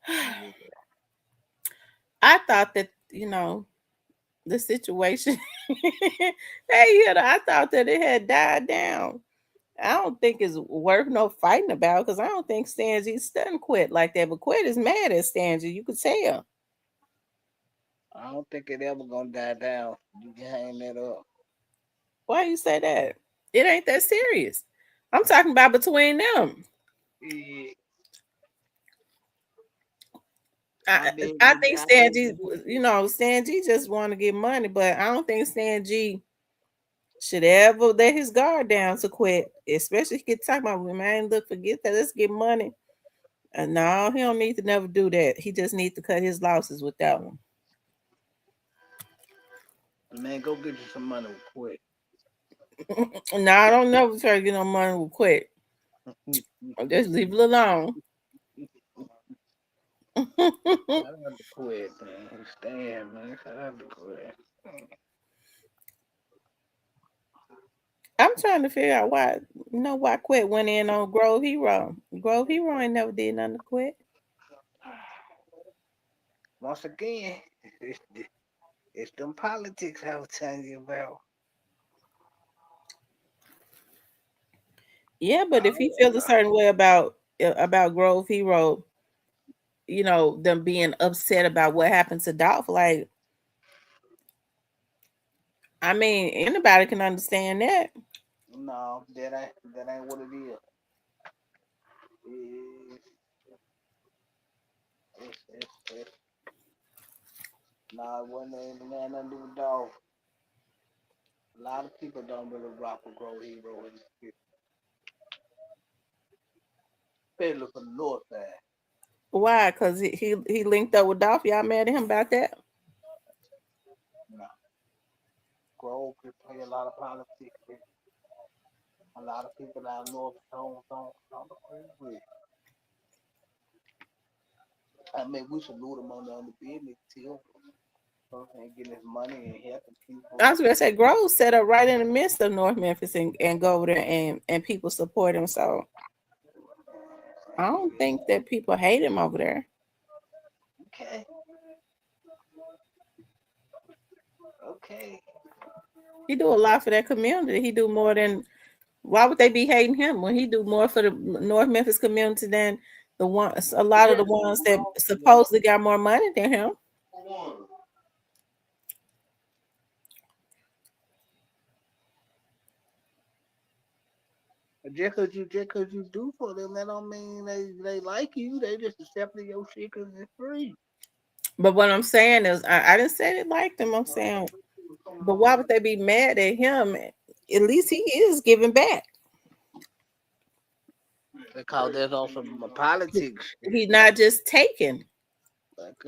Yeah. I thought that, the situation, I thought that it had died down. I don't think it's worth no fighting about because I don't think Stan G doesn't quit like that. But Quit is mad at Stan G. You could tell. I don't think it ever gonna die down. You can hang that up. Why you say that? It ain't that serious. I'm talking about between them. Yeah. I think Stan G, Stan G just want to get money, but I don't think Stan G should ever let his guard down to Quit, especially if he get talking about, man, look, forget that, let's get money. And no, he don't need to never do that. He just needs to cut his losses with that one. Man, go get you some money with Quit. No, I don't never try to get no money with Quit. Just leave it alone. I have to quit, man. Stan, man. I have to quit. I'm trying to figure out why Quit went in on Grove Hero. Grove Hero ain't never did nothing to Quit. Once again, it's them politics I was telling you about. Yeah, but if he feels a certain way about Grove Hero, them being upset about what happened to Dolph, like, I mean, anybody can understand that. No, that ain't what it is. Nah, it wasn't nothing to do with Dolph. A lot of people don't really rock with Grove Hero in the especially for the North side. Why? Because he linked up with Dolph. Y'all mad at him about that? No. Grove can play a lot of politics. A lot of people out north don't agree with. I mean, we salute him on the business too. And getting his money and helping people. I was gonna say Grove set up right in the midst of North Memphis and go over there and people support him. So I don't think that people hate him over there. Okay. He do a lot for that community. He do more than. Why would they be hating him when he do more for the North Memphis community than a lot of the ones that supposedly got more money than him? Just cause you do for them, that don't mean they like you. They just accepting your shit cause it's free. But what I'm saying is, I didn't say they liked him. I'm saying, but why would they be mad at him? At least he is giving back. Because there's also politics. He's not just taking. That's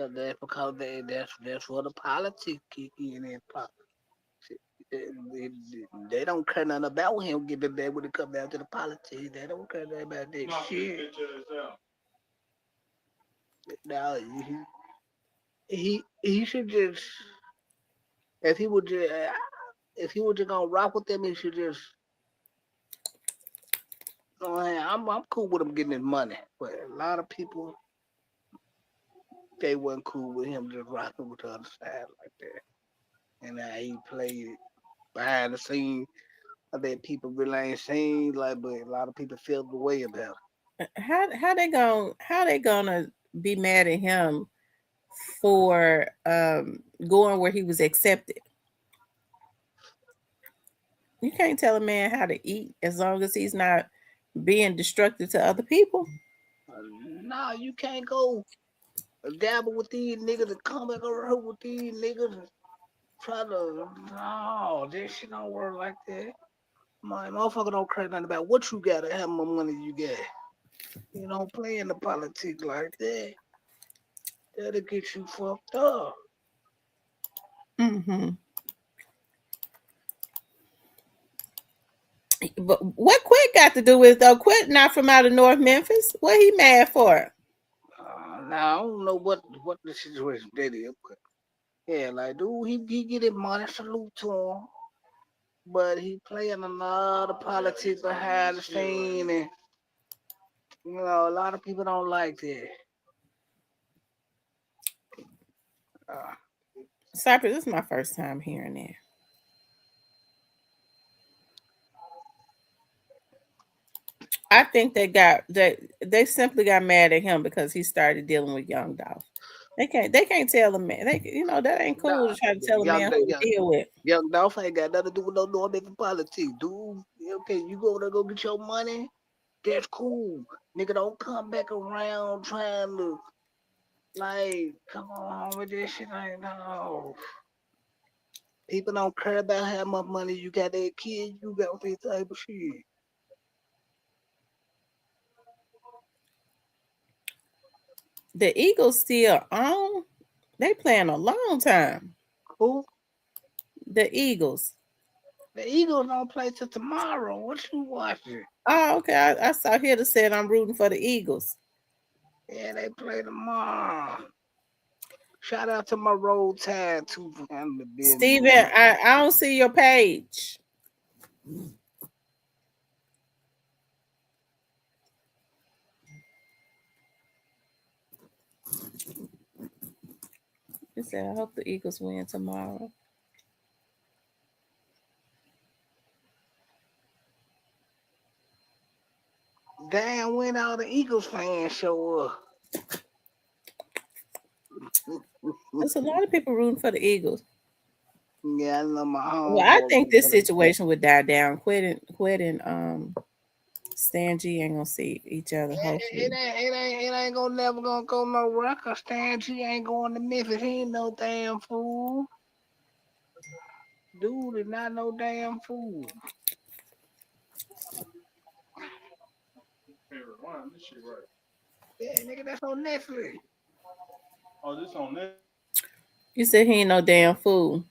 where the politics kick in and pop. They, they, they don't care nothing about him giving back when it comes down to the politics. They don't care nothing about that shit. Now he should just if he would just if he was just gonna rock with them, he should just. I'm cool with him getting his money, but a lot of people they wasn't cool with him just rocking with the other side like that. And he played it behind the scenes. I bet people really ain't seen like, but a lot of people feel the way about it. How they gonna be mad at him for going where he was accepted? You can't tell a man how to eat as long as he's not being destructive to other people. Nah, you can't go dabble with these niggas and come back over here with these niggas and try to. No, this shit don't work like that. My motherfucker don't care nothing about what you got or how much money you got. You don't play in the politics like that. That'll get you fucked up. Mm-hmm. But what Quit got to do with though? Quit not from out of North Memphis. What he mad for? Now I don't know what the situation that is, but yeah, like dude, he get his money, salute to him, but he playing a lot of politics behind the scene, and a lot of people don't like that. Cypress, this is my first time hearing that. I think they simply got mad at him because he started dealing with Young Dolph. They can't tell a man that ain't cool to try to tell a man who to deal with. Young Dolph ain't got nothing to do with no North Memphis politics, dude. Okay, you go there go get your money. That's cool. Nigga, don't come back around trying to like come on with this shit. Ain't no. People don't care about how much money you got that kid you got with this type of shit. The Eagles still on. They playing a long time. Who? The Eagles. The Eagles don't play till tomorrow. What you watching? Oh, okay. I saw here that said I'm rooting for the Eagles. Yeah, they play tomorrow. Shout out to my Roll Tide too for handling the business. Steven, I don't see your page. He said, I hope the Eagles win tomorrow. Damn, when all the Eagles fans show up. There's a lot of people rooting for the Eagles. Yeah, I know my home. Well, I think this situation would die down. Quit and Stan G ain't gonna see each other. Hopefully, it ain't gonna never gonna go nowhere. Cause Stan G ain't going to Memphis. He ain't no damn fool. Dude is not no damn fool. Yeah, nigga, that's on Netflix. Oh, this on Netflix. you said he ain't no damn fool.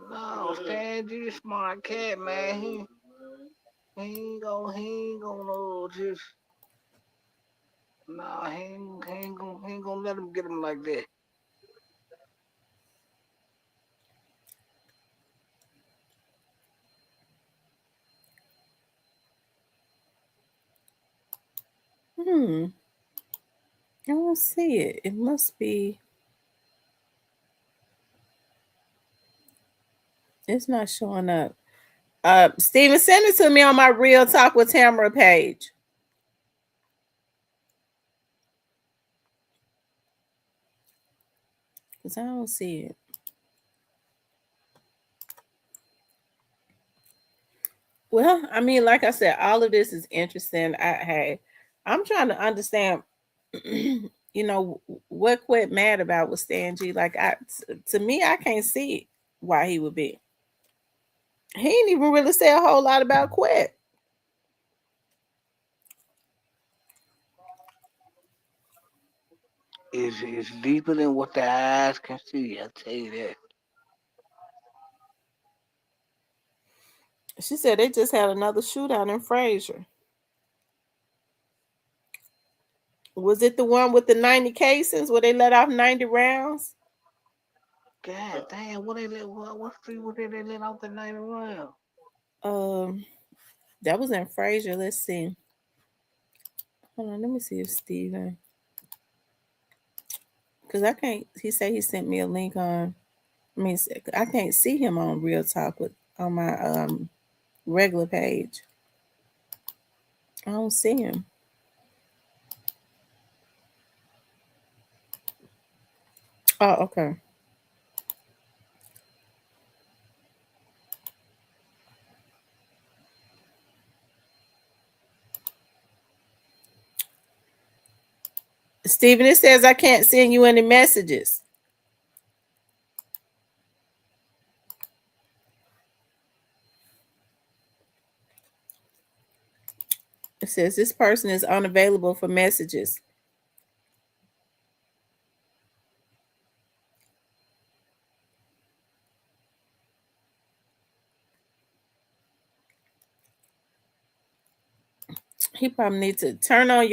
No, Stan G smart cat, man. He ain't gonna just. Nah, he ain't gonna let him get him like that. I don't see it. It must be. It's not showing up. Steven, send it to me on my Real Talk with Tamara page. Because I don't see it. Well, I mean, like I said, all of this is interesting. I'm trying to understand, what Quit mad about with Stan G. Like, to me, I can't see why he would be. He ain't even really say a whole lot about Quit. It's deeper than what the eyes can see. I tell you that. She said they just had another shootout in Fraser. Was it the one with the 90 casings where they let off 90 rounds? God damn, what they let? What street was they let off the night around? Um, that was in Fraser. Let's see. Hold on, let me see if Steven, because I can't. He said he sent me a link on. I mean, I can't see him on Real Talk with on my regular page. I don't see him. Oh, okay. Steven, it says I can't send you any messages. It says this person is unavailable for messages. He probably needs to turn on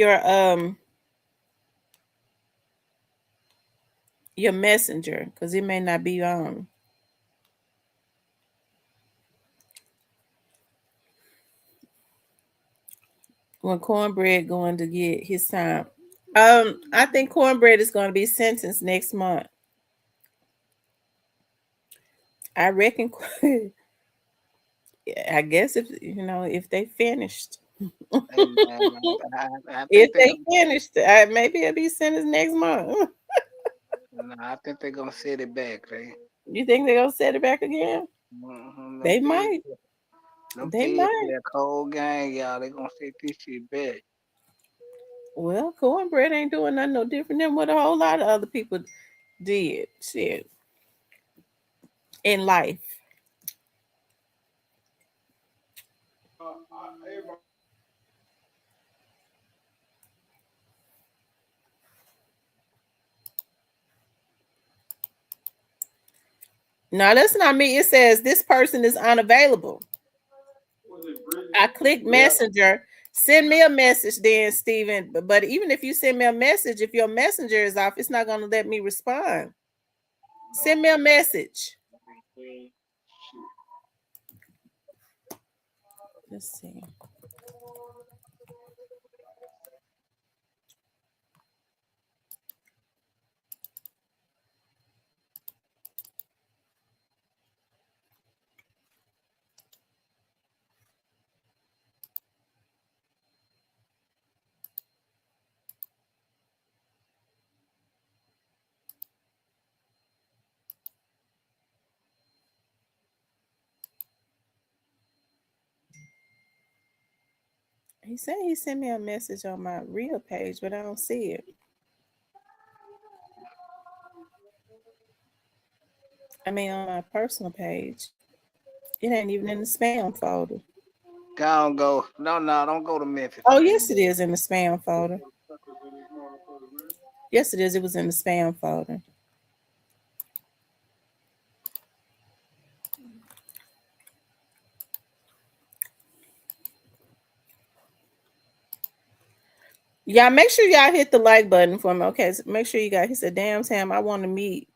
your messenger because it may not be on. When Cornbread going to get his time. I think Cornbread is going to be sentenced next month. I reckon. I guess if they finished, Hey, man, I if think they finished, maybe it'll be sentenced next month. I think they're gonna set it back, right? You think they're gonna set it back again? Mm-hmm. They might. Them They feds might. that cold gang, y'all. They gonna set this shit back. Well, Cornbread ain't doing nothing no different than what a whole lot of other people did. Shit, in life. No, that's not me. It says this person is unavailable. I click Yeah. messenger. Send me a message then, Steven. But even if you send me a message, if your messenger is off, it's not gonna let me respond. Send me a message. Let's see. He said he sent me a message on my real page, but I don't see it. I mean, on my personal page. It ain't even in the spam folder. Go. No, don't go to Memphis, Oh, man. yes, it is in the spam folder. Yes, it is. It was in the spam folder. Yeah, make sure y'all hit the like button for me. Okay, so make sure you got. He said, "Damn, Sam, I want to meet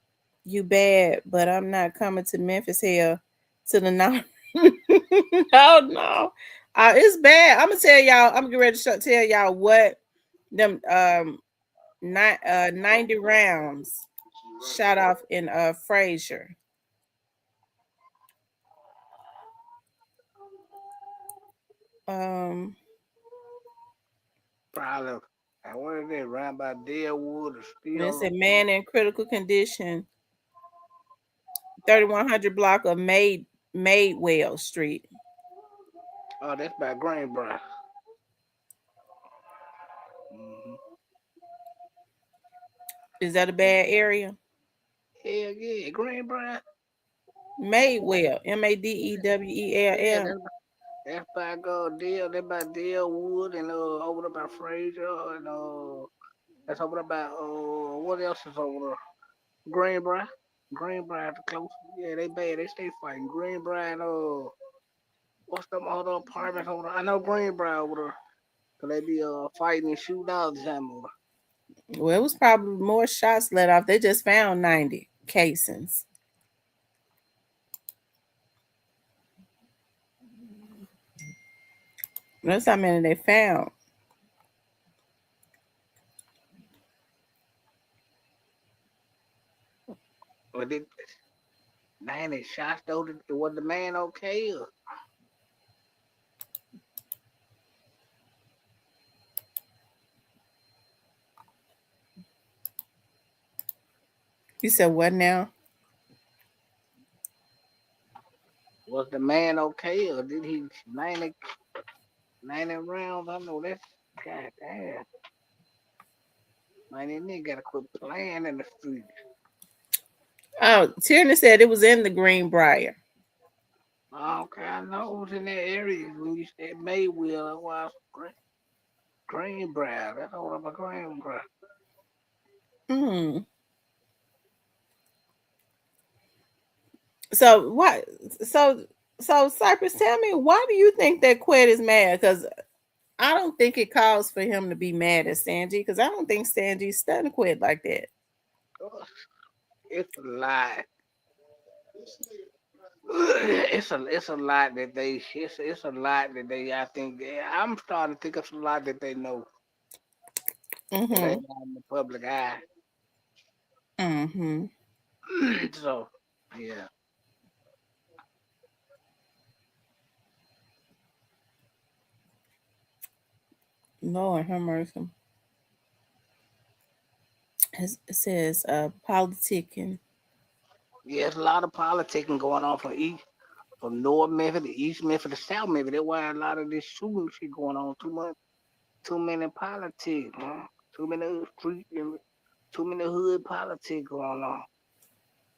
you bad, but I'm not coming to Memphis here to the north." Oh no, it's bad. I'm gonna tell y'all. I'm getting ready to tell y'all what them 90 rounds shot off in Fraser. Um, Probably. And what is that? Round by Deadwood or it's Steel? a man in critical condition, 3100 block of Madewell Street. Oh, that's by Greenbrier. Mm-hmm. Is that a bad area? Hell yeah, Greenbrier. Madewell, Madewell. Yeah, that's by Deal. That's by Deal Wood and over there by Fraser and that's over there by what else is over there? Greenbrier. Greenbrier the close. Yeah, they bad. They stay fighting. Greenbrier and what's them other apartments over there? I know Greenbrier over there. Cause they be fighting and shooting all the time over Well, it was probably more shots let off. They just found 90 casings. That's how many they found. there. But it 90 shots though. Was the man okay? Or? You said what now? Was the man okay, or did he 90 rounds? I know that's goddamn. Man, that nigga gotta quit playing in the street. Oh, Tierney said it was in the Greenbrier. Oh, okay, I know it was in that area when you said Mayville. That's why I was Greenbrier. That's all about Greenbrier. Hmm. So what? So Cypress, tell me, why do you think that Quet is mad? Because I don't think it calls for him to be mad at Sanji. Because I don't think Sanji's stunned Quet like that. It's a lie. It's a lot that they it's a lot that they I think I'm starting to think it's a lot that they know that Mm-hmm. ain't not in the public eye. Mm-hmm. So yeah. Lord have mercy. It says politicking. Yeah, there's a lot of politicking going on from North Memphis to East Memphis to South Memphis. That's why a lot of this shooting shit going on. Too many politics, man. Too many street and too many hood politics going on.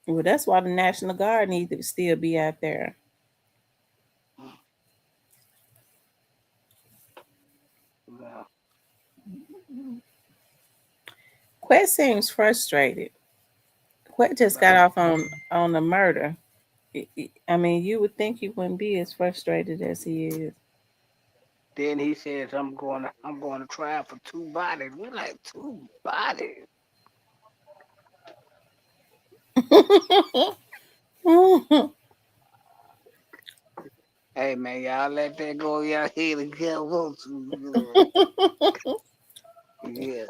Well, that's why the National Guard needs to still be out there. Yeah. Quet seems frustrated. Quet just got off on the murder. I mean, you would think he wouldn't be as frustrated as he is. Then he says, I'm going to trial for two bodies. We're like, two bodies. Hey man, y'all let that go y'all head and get want to. Yeah.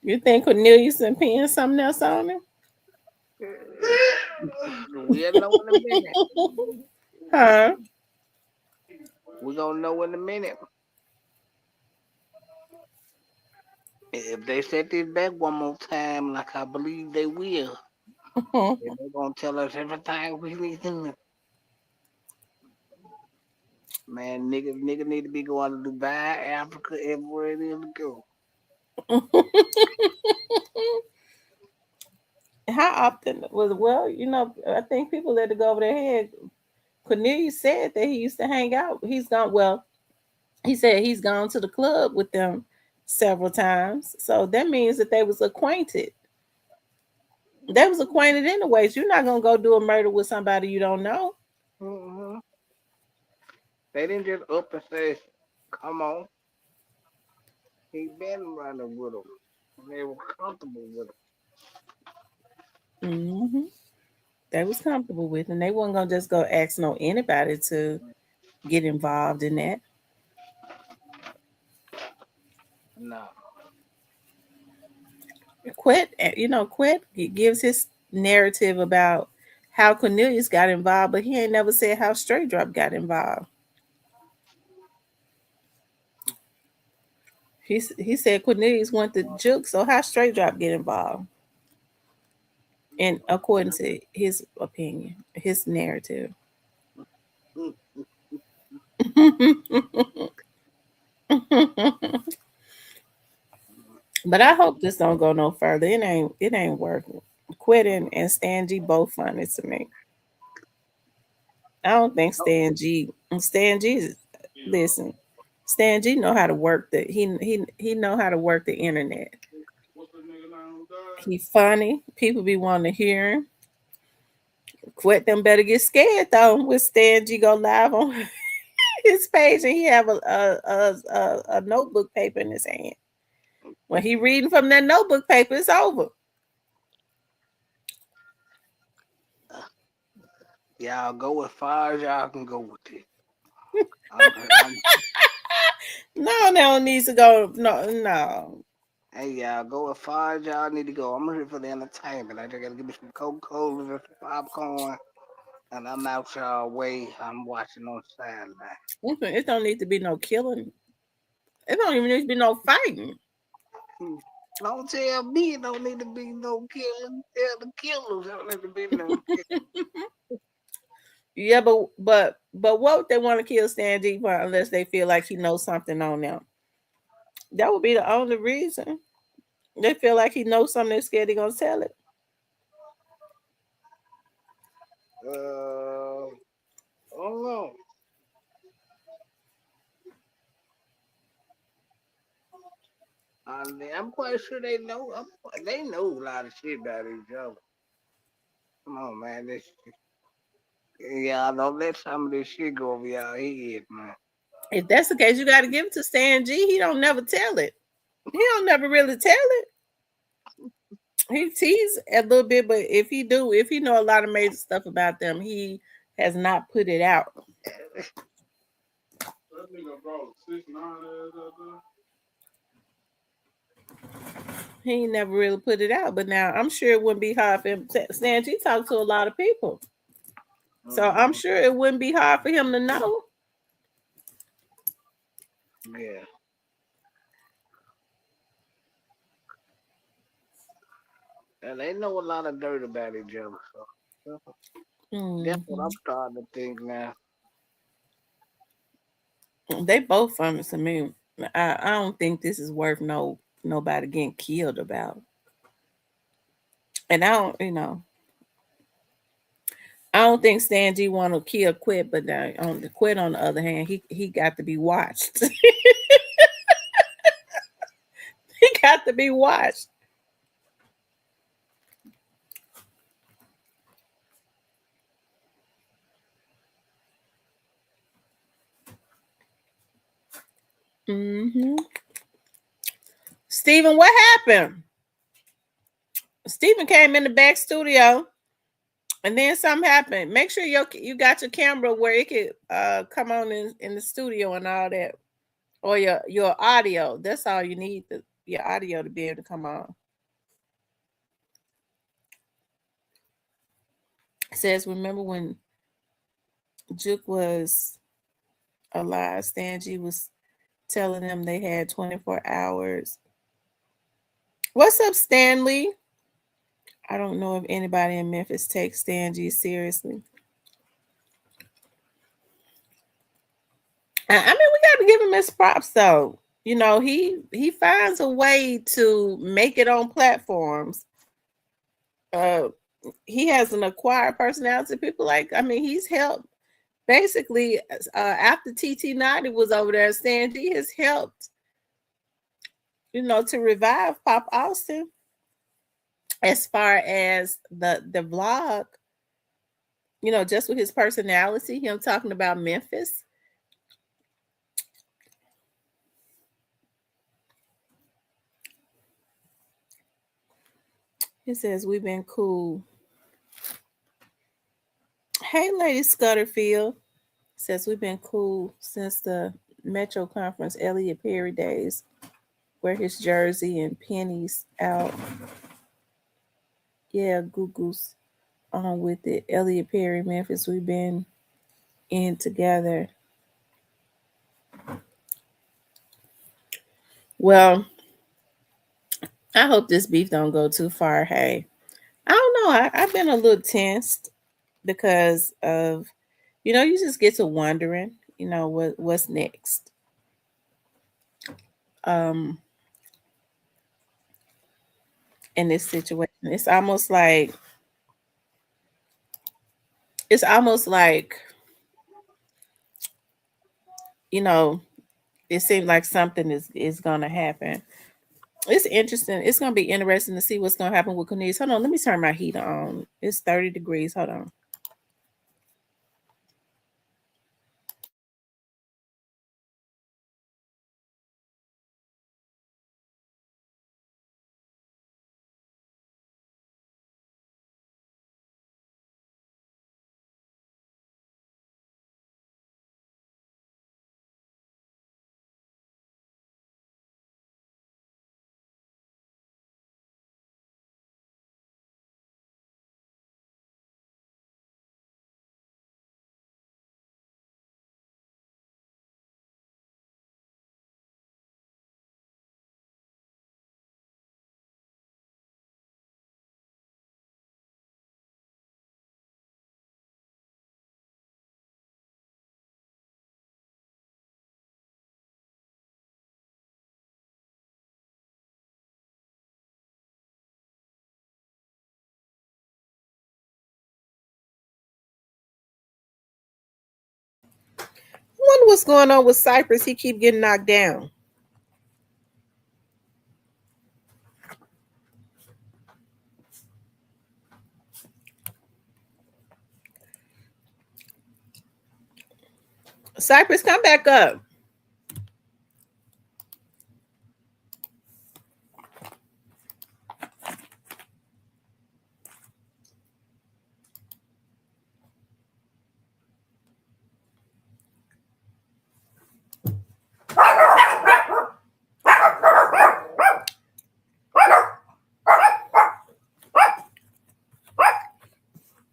You think Cornelius and peeing something else on him? We'll know in a minute. Huh? We're gonna know in a minute. If they set this back one more time, like I believe they will, then they're gonna tell us everything we need to know. Man, nigga need to be going to Dubai, Africa, everywhere it is to go. How often was well? I think people let it go over their head. Cornelius said that he used to hang out. He's gone. Well, he said he's gone to the club with them several times. So that means that they was acquainted. They was acquainted anyways. You're not gonna go do a murder with somebody you don't know. Mm-hmm. They didn't just up and say, "Come on." He been running with them. They were comfortable with him. Hmm. They was comfortable with, and they wasn't gonna just go ask no anybody to get involved in that. No. Quet gives his narrative about how Cornelius got involved, but he ain't never said how Straight Drop got involved. He said Cornelius went to Juke, so how Straight Drop get involved? And according to his opinion, his narrative. But I hope this don't go no further. It ain't working. Quitting and Stan G both funny to me. I don't think Stan G listen. Stan G know how to work he know how to work the internet. He funny. People be wanting to hear him. Quit them better get scared though. With Stan G go live on his page and he have a notebook paper in his hand. When he reading from that notebook paper, it's over. Y'all go as far as y'all can go with it. I'm, No, no needs to go. No, no. hey, y'all go as far as y'all need to go. I'm here for the entertainment. I just gotta give me some Coca-Cola and some popcorn, and I'm out y'all way. I'm watching on Saturday. It don't need to be no killing. It don't even need to be no fighting. Don't tell me it don't need to be no killing. Tell the killers don't need to be no killing. Yeah, but what would they want to kill Stan G for unless they feel like he knows something on them? That would be the only reason. They feel like he knows something. They're scared they're gonna tell it. I don't know. I'm quite sure they know. They know a lot of shit about each other. Come on, man. Y'all don't let some of this shit go over y'all head, man. If that's the case, you got to give it to Stan G. He don't never tell it. He don't never really tell it. He tease a little bit, but if he know a lot of major stuff about them, he has not put it out. He never really put it out, but now I'm sure it wouldn't be hard for him. Stan G talks to a lot of people, so I'm sure it wouldn't be hard for him to know. Yeah. And they know a lot of dirt about each other, so that's what I'm starting to think now. They both funny to me. I don't think this is worth nobody getting killed about. And I don't think Stan G want to kill Quit, but on the Quit on the other hand, he got to be watched. He got to be watched. Mm-hmm. Steven, what happened? Steven came in the back studio and then something happened. Make sure you got your camera where it could come on in the studio and all that. Or your audio. That's all you need, your audio to be able to come on. It says, remember when Juke was alive, Stan G was telling them they had 24 hours. What's up, Stanley? I don't know if anybody in Memphis takes Stan G seriously. I mean, we got to give him his props, though. You know, he finds a way to make it on platforms. He has an acquired personality. People he's helped. Basically, after TT90 was over there, Stan G has helped, to revive Pop Austin. As far as the vlog, just with his personality, him talking about Memphis. He says, we've been cool. Hey, Lady Scudderfield. Says, we've been cool since the Metro Conference Elliot Perry days. Wear his jersey and pennies out. Yeah, Google's on with it. Elliot Perry, Memphis, we've been in together. Well, I hope this beef don't go too far. Hey, I don't know. I've been a little tensed because of, you just get to wondering, what's next. Um, in this situation, it's almost like you know it seems like something is gonna happen. It's interesting. It's gonna be interesting to see what's gonna happen with Cornelius. Hold on, let me turn my heat on. It's 30 degrees. Hold on. I wonder what's going on with Cypress. He keep getting knocked down. Cypress, come back up.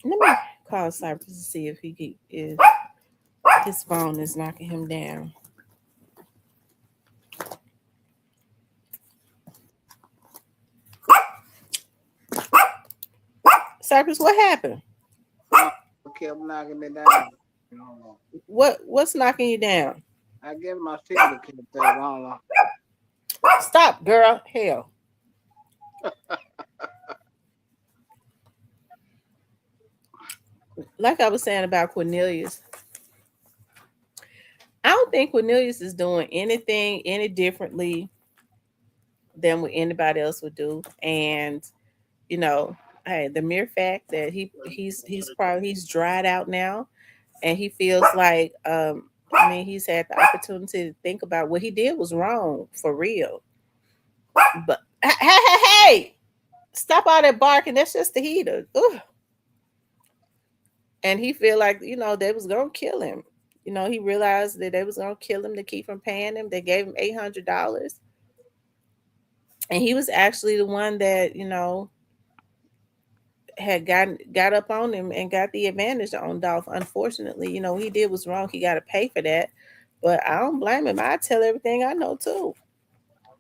Let me call Cypress to see if his phone is knocking him down. Cypress, what happened? Kept knocking me down. What's knocking you down? I guess my signal kept that. I don't know. Stop, girl. Hell. Like I was saying about Cornelius, I don't think Cornelius is doing anything any differently than what anybody else would do. And hey, the mere fact that he's dried out now, and he feels like he's had the opportunity to think about what he did was wrong for real. But hey, stop all that barking. That's just the heater. Ugh. And he feel like they was gonna kill him. He realized that they was gonna kill him to keep from paying him. They gave him $800, and he was actually the one that had got up on him and got the advantage on Dolph. Unfortunately, he did was wrong. He got to pay for that, but I don't blame him. I tell everything I know too.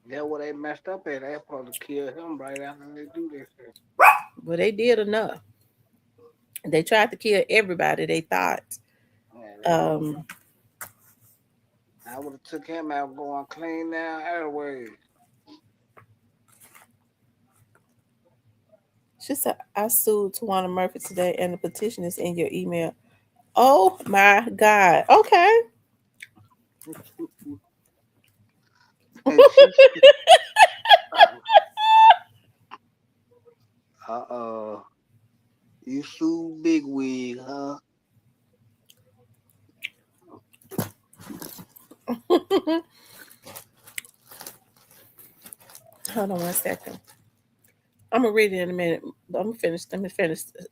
That's what they messed up at. They supposed to kill him right after they do this. But they did enough. They tried to kill everybody. They thought. I would have took him out going clean down airways. She said, I sued Tawana Murphy today, and the petition is in your email. Oh my God. Okay. You sued Big Wig, huh? Hold on 1 second. I'm gonna read it in a minute. Let me finish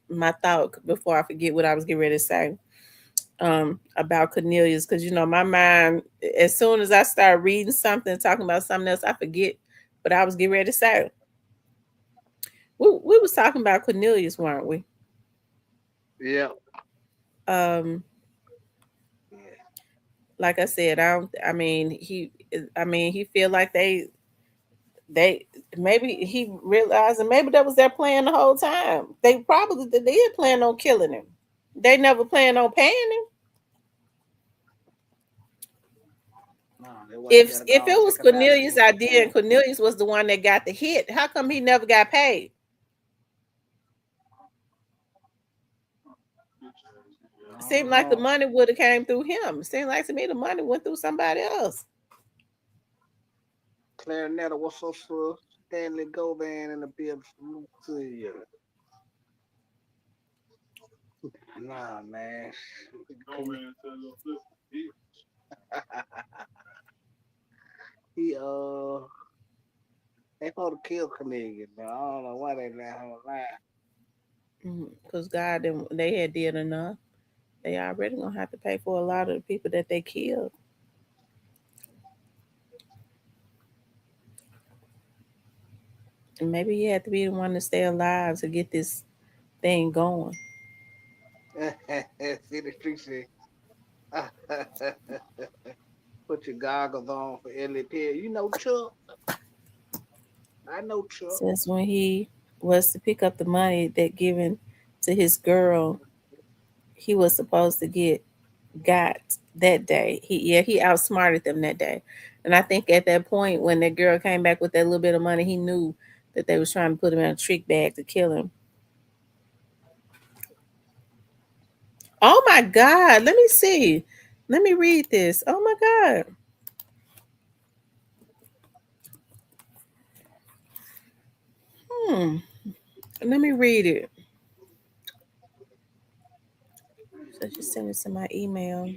my thought before I forget what I was getting ready to say about Cornelius, because my mind, as soon as I start reading something, talking about something else, I forget what I was getting ready to say. We was talking about Cornelius, weren't we? Yeah. Like I said, he feel like they maybe he realized, and maybe that was their plan the whole time. They probably did plan on killing him. They never planned on paying him. If it was Cornelius' idea and Cornelius was the one that got the hit, how come he never got paid? Seemed like the money would have came through him. Seemed like to me the money went through somebody else. Clarinetta, what's up, sir? Stanley Govan in the building. Salute to you. Nah, man. He they supposed to kill Cornelius, man. I don't know why they let him alive. Because God, they had did enough. They already gonna have to pay for a lot of the people that they killed. And maybe he had to be the one to stay alive to get this thing going. See the street say, put your goggles on for Elliot Perry. You know Chuck. I know Chuck. Since when he was to pick up the money that given to his girl, he was supposed to got that day. He outsmarted them that day. And I think at that point when that girl came back with that little bit of money, he knew that they was trying to put him in a trick bag to kill him. Oh my God. Let me see. Let me read this. Oh my God. Let me read it. So just send it to my email.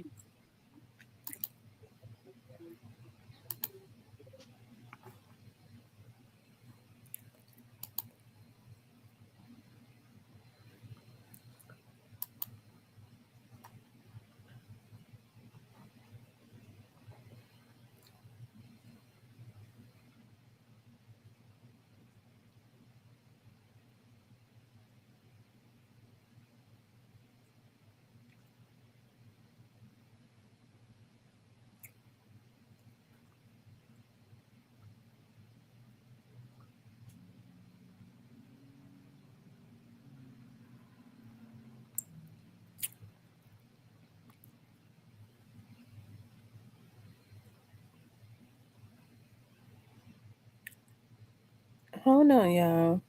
Hold on, y'all.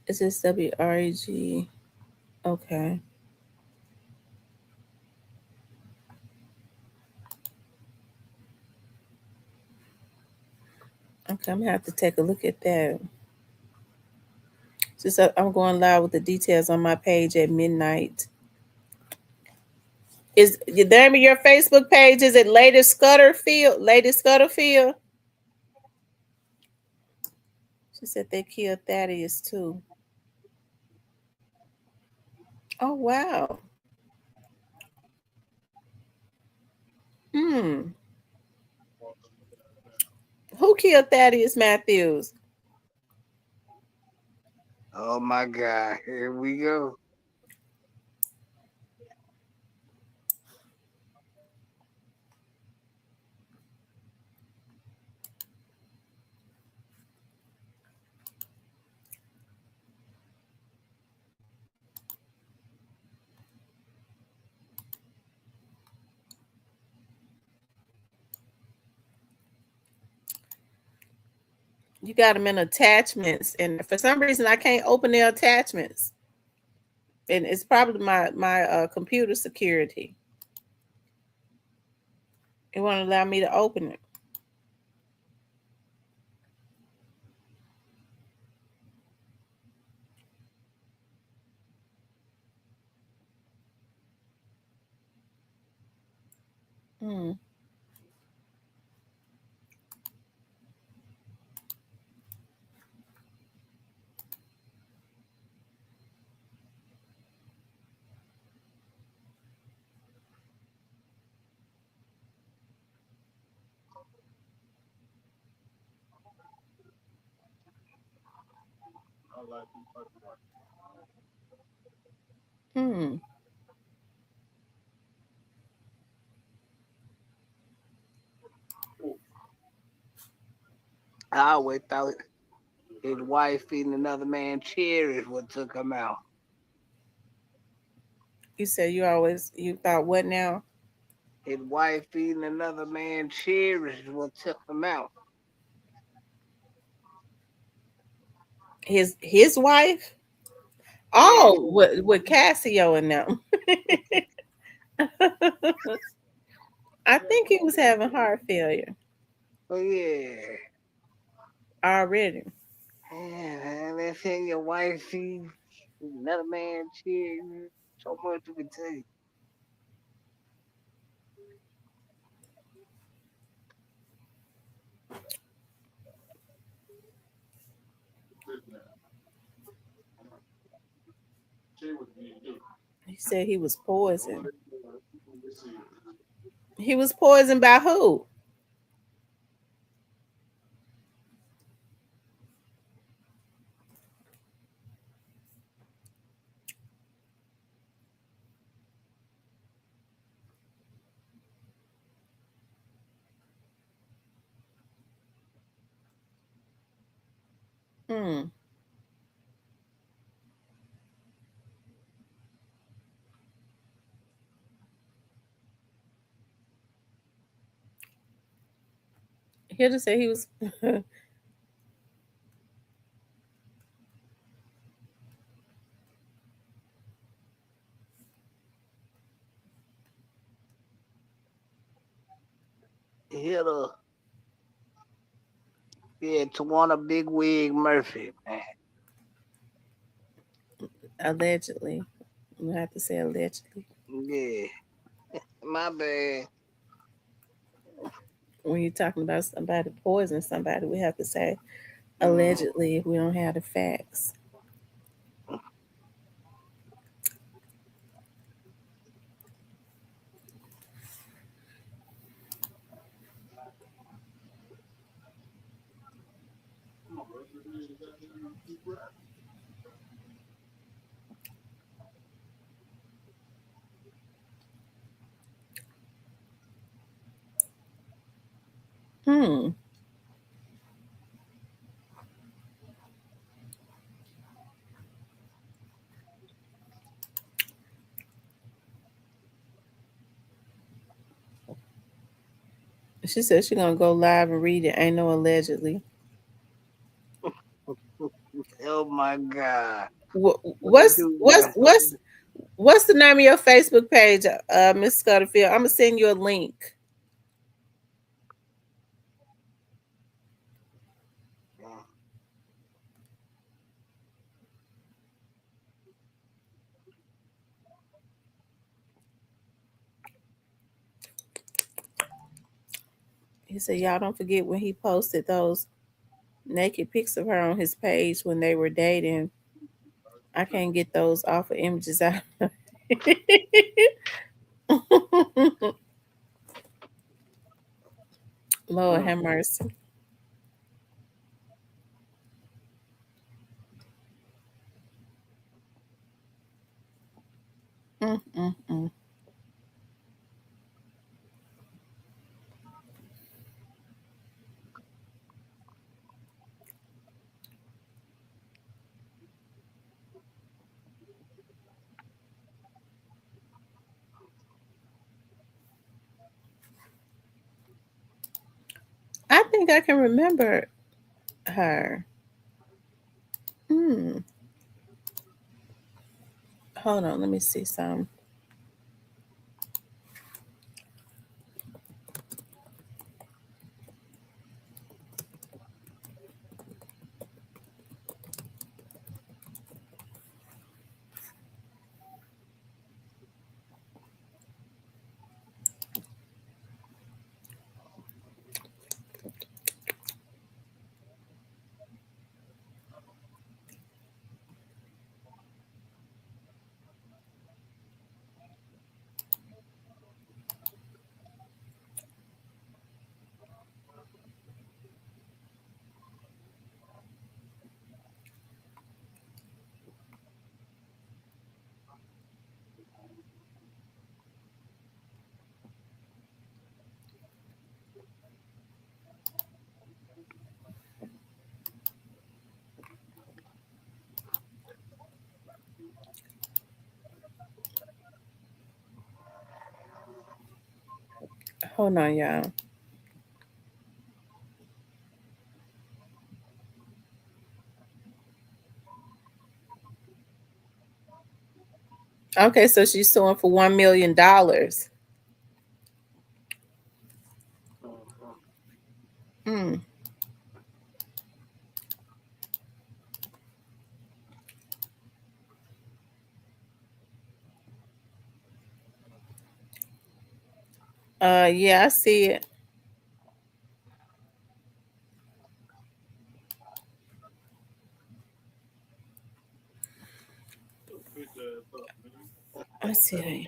Is this WREG? Okay. Okay, I'm gonna have to take a look at that. Just I'm going live with the details on my page at midnight. Is the name of your Facebook page? Is it Lady Scudderfield? Lady Scudderfield? She said they killed Thaddeus too. Oh wow. Hmm. Who killed Thaddeus Matthews? Oh my God. Here we go. You got them in attachments, and for some reason I can't open their attachments, and it's probably my computer security. It won't allow me to open it. Hmm. Hmm. I always thought His wife feeding another man cherries what took him out. You said you thought what now? His wife feeding another man cherries what took him out. His wife? Yeah. Oh, with Cassio and them. I think he was having heart failure Oh yeah. already. Man, that's saying your wife feeds another man cherries. So much you can take. He said he was poisoned. He was poisoned by who? Hmm. He just say he was. Hit a yeah, Tawana Bigwig Murphy, man. Allegedly. I have to say allegedly. Yeah. My bad. When you're talking about somebody poisoning somebody, we have to say Mm. allegedly if we don't have the facts. Hmm. She said she's gonna go live and read it. Ain't no allegedly. Oh my God. What, What they what's do, what's man? what's what's the name of your Facebook page, Miss Scutterfield? I'm gonna send you a link. He said, y'all don't forget when he posted those naked pics of her on his page when they were dating. I can't get those off of images out. Lord have mercy. Mm, mm, mm. I think I can remember her. Hmm. Hold on, let me see some. Hold on, y'all. Okay, so she's suing for $1 million. Hmm. Yeah, I see it. I see it.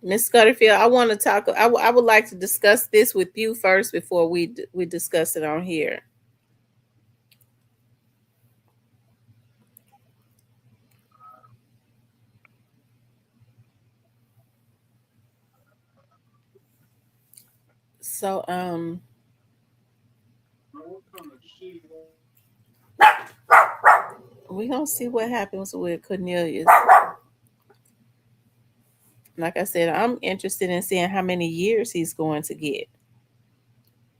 Miss Scudderfield, I want to talk. I would like to discuss this with you first before we discuss it on here. So we gonna see what happens with Cornelius. Like I said, I'm interested in seeing how many years he's going to get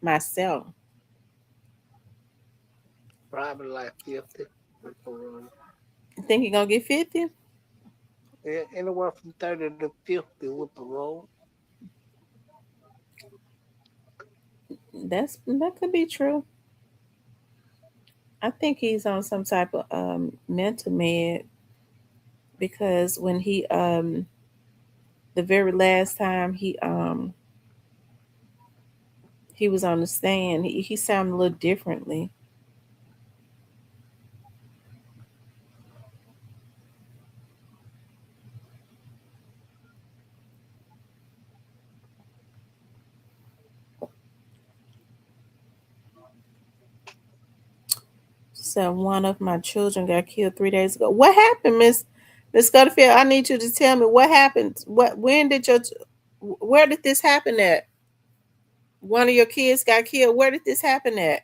myself. Probably like 50 with parole. You think he gonna get 50? Yeah, anywhere from 30 to 50 with parole. That could be true. I think he's on some type of mental med because when he the very last time he was on the stand, he sounded a little differently. So one of my children got killed 3 days ago. What happened, Miss Scudderfield? I need you to tell me what happened. Where did this happen at? One of your kids got killed. Where did this happen at?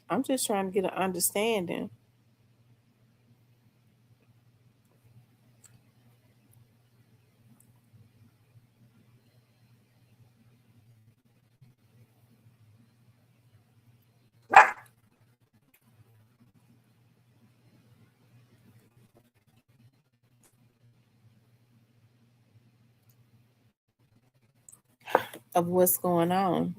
I'm just trying to get an understanding of what's going on.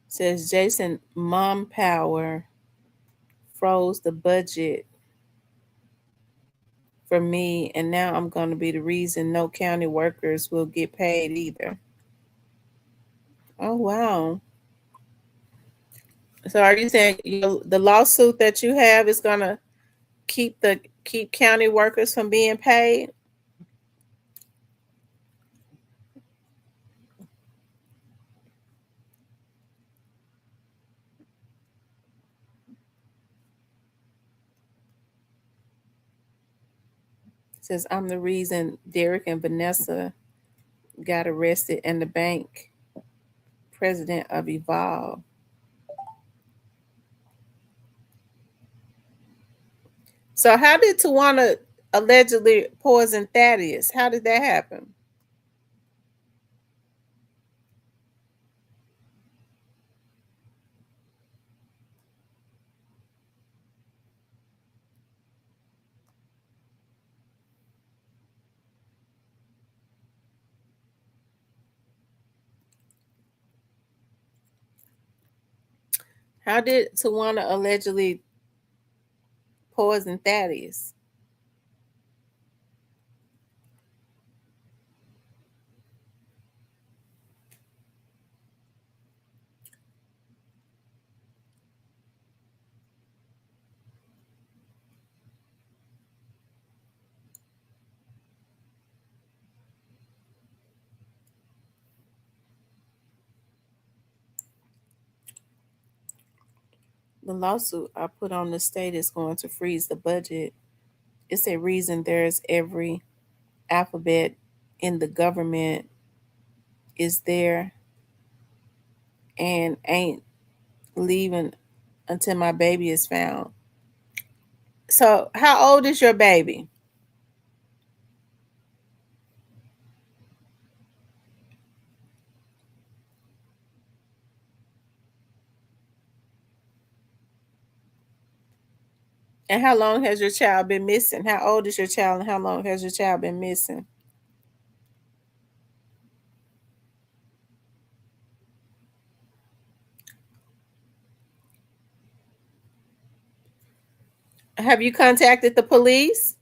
Says Jason, mom power froze the budget for me, and now I'm going to be the reason no county workers will get paid either. Oh wow! So are you saying the lawsuit that you have is going to keep county workers from being paid? Says I'm the reason Derek and Vanessa got arrested and the bank president of Evolve. So how did Tawana allegedly poison Thaddeus? How did that happen? How did Tawana allegedly poison Thaddeus? The lawsuit I put on the state is going to freeze the budget. It's a reason there's every alphabet in the government is there and ain't leaving until my baby is found. So, how old is your baby? And how long has your child been missing? How old is your child and how long has your child been missing? Have you contacted the police?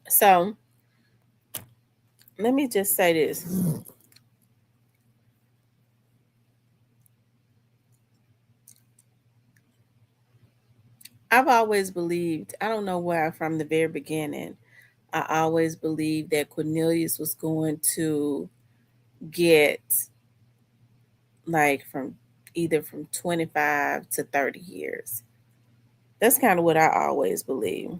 So, let me just say this. I've always believed, I don't know why from the very beginning, I always believed that Cornelius was going to get like from either from 25 to 30 years. That's kind of what I always believe.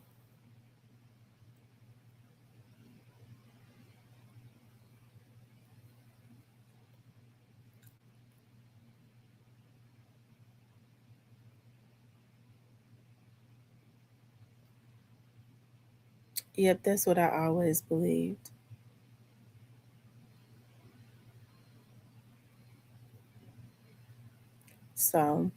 Yep, that's what I always believed. So,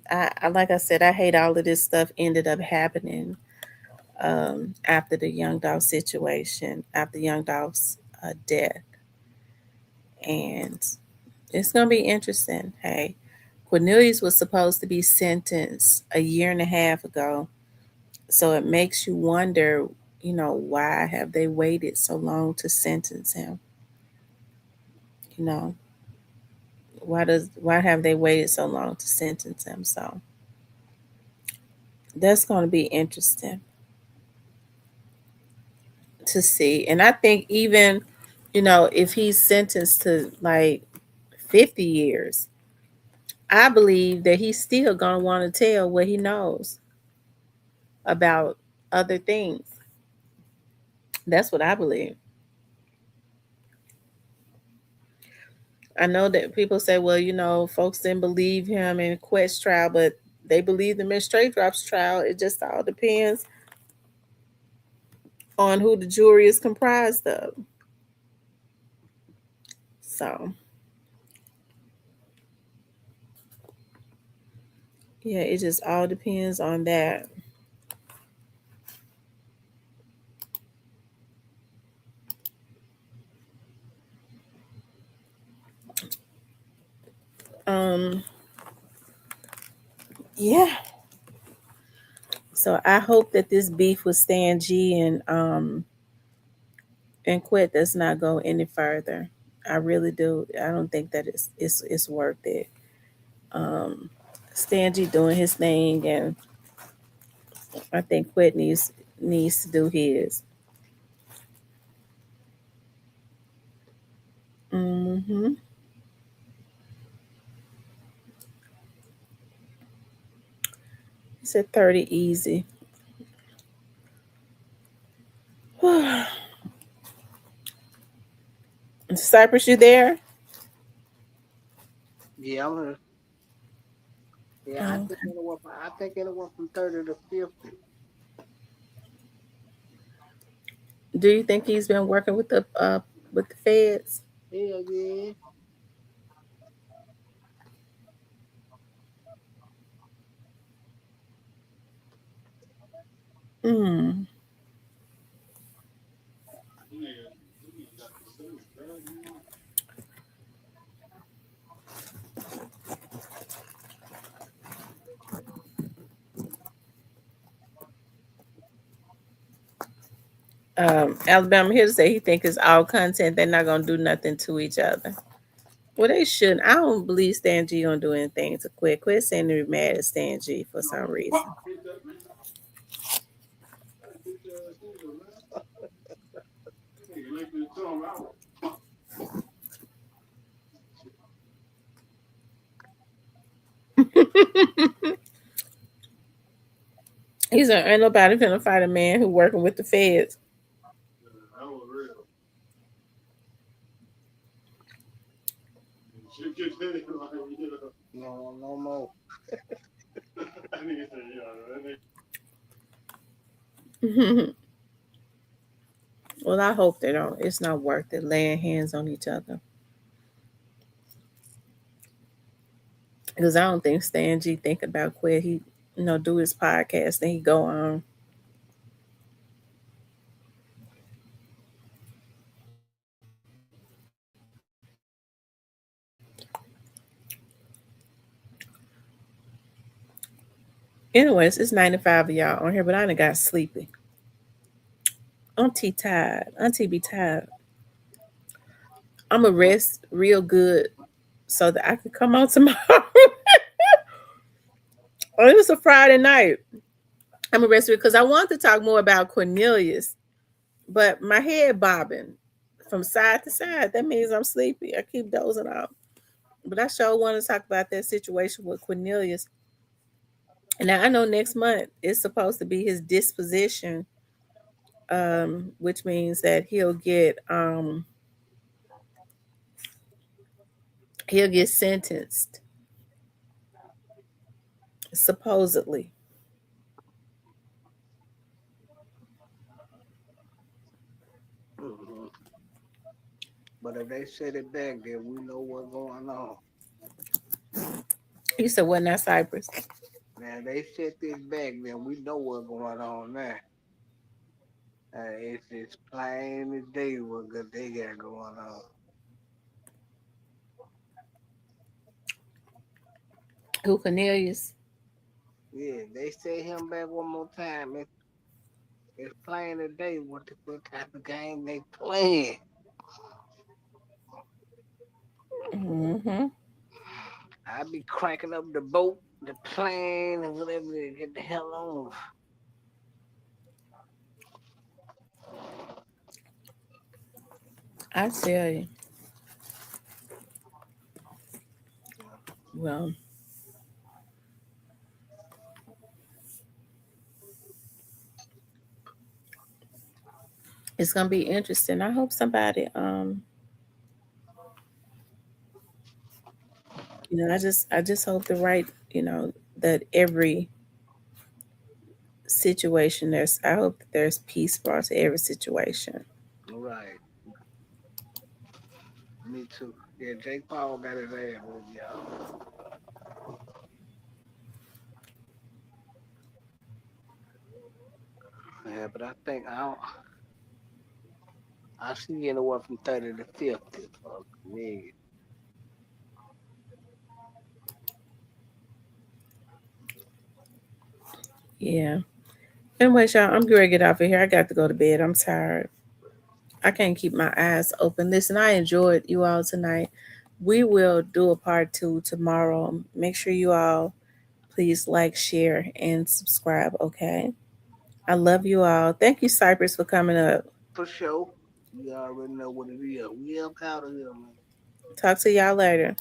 I like I said, I hate all of this stuff ended up happening after the Young Dolph situation, after Young Dolph's death. And it's going to be interesting. Hey, Cornelius was supposed to be sentenced a year and a half ago. So it makes you wonder, why have they waited so long to sentence him? You know, why have they waited so long to sentence him? So that's going to be interesting to see. And I think even, if he's sentenced to like 50 years, I believe that he's still going to want to tell what he knows about other things. That's what I believe. I know that people say, well, folks didn't believe him in Quest trial, but they believed him in Straight Drops trial. It just all depends on who the jury is comprised of. So, yeah, it just all depends on that. Um, yeah. So I hope that this beef with Stan G and Quit does not go any further. I really do. I don't think that it's worth it. Stan G doing his thing, and I think Quit needs to do his. Hmm. He said 30 easy. Cypress, you there? Yeah, yeah, Oh, I think it'll went from 30 to 50. Do you think he's been working with the feds? Hell yeah. Mm. Alabama here to say he think it's all content. They're not gonna do nothing to each other. Well, they shouldn't. I don't believe Stan G gonna do anything to Quit. Quit saying they're mad at Stan G for some reason. He said, "Ain't nobody finna fight a man who working with the feds." No, no more. Well, I hope they don't. It's not worth it laying hands on each other because I don't think Stan G think about Quit. He, do his podcast and he go on. Anyways, it's 95 of y'all on here, but I done got sleepy. Auntie tired. Auntie be tired. I'm going to rest real good so that I can come on tomorrow. Oh, it was a Friday night. I'm going to rest because I want to talk more about Cornelius, but my head bobbing from side to side. That means I'm sleepy. I keep dozing off. But I sure want to talk about that situation with Cornelius. And now I know next month it's supposed to be his disposition, which means that he'll get sentenced supposedly. Mhm. But if they set it back, then we know what's going on. You said what now, Cypress? Now they set this back, then we know what's going on now. It's plain as day what good they got going on. Who Cornelius? Yeah, they set him back one more time. It's plain as day what type of game they playing. Mm-hmm. I be cranking up the boat, the plane, and whatever to get the hell on. I tell you. Well, it's gonna be interesting. I hope somebody I just hope the right, that every situation I hope that there's peace brought to every situation. Right. Me too. Yeah, Jake Paul got his ass with y'all. Yeah, but I think I see anywhere from 30 to 50. Fuck me. Yeah. Anyways, y'all, I'm gonna get off of here. I got to go to bed. I'm tired. I can't keep my eyes open. Listen, I enjoyed you all tonight. We will do a part 2 tomorrow. Make sure you all please like, share, and subscribe, okay? I love you all. Thank you, Cypress, for coming up. For sure. You already know what it is. We up out of here, man. Talk to y'all later.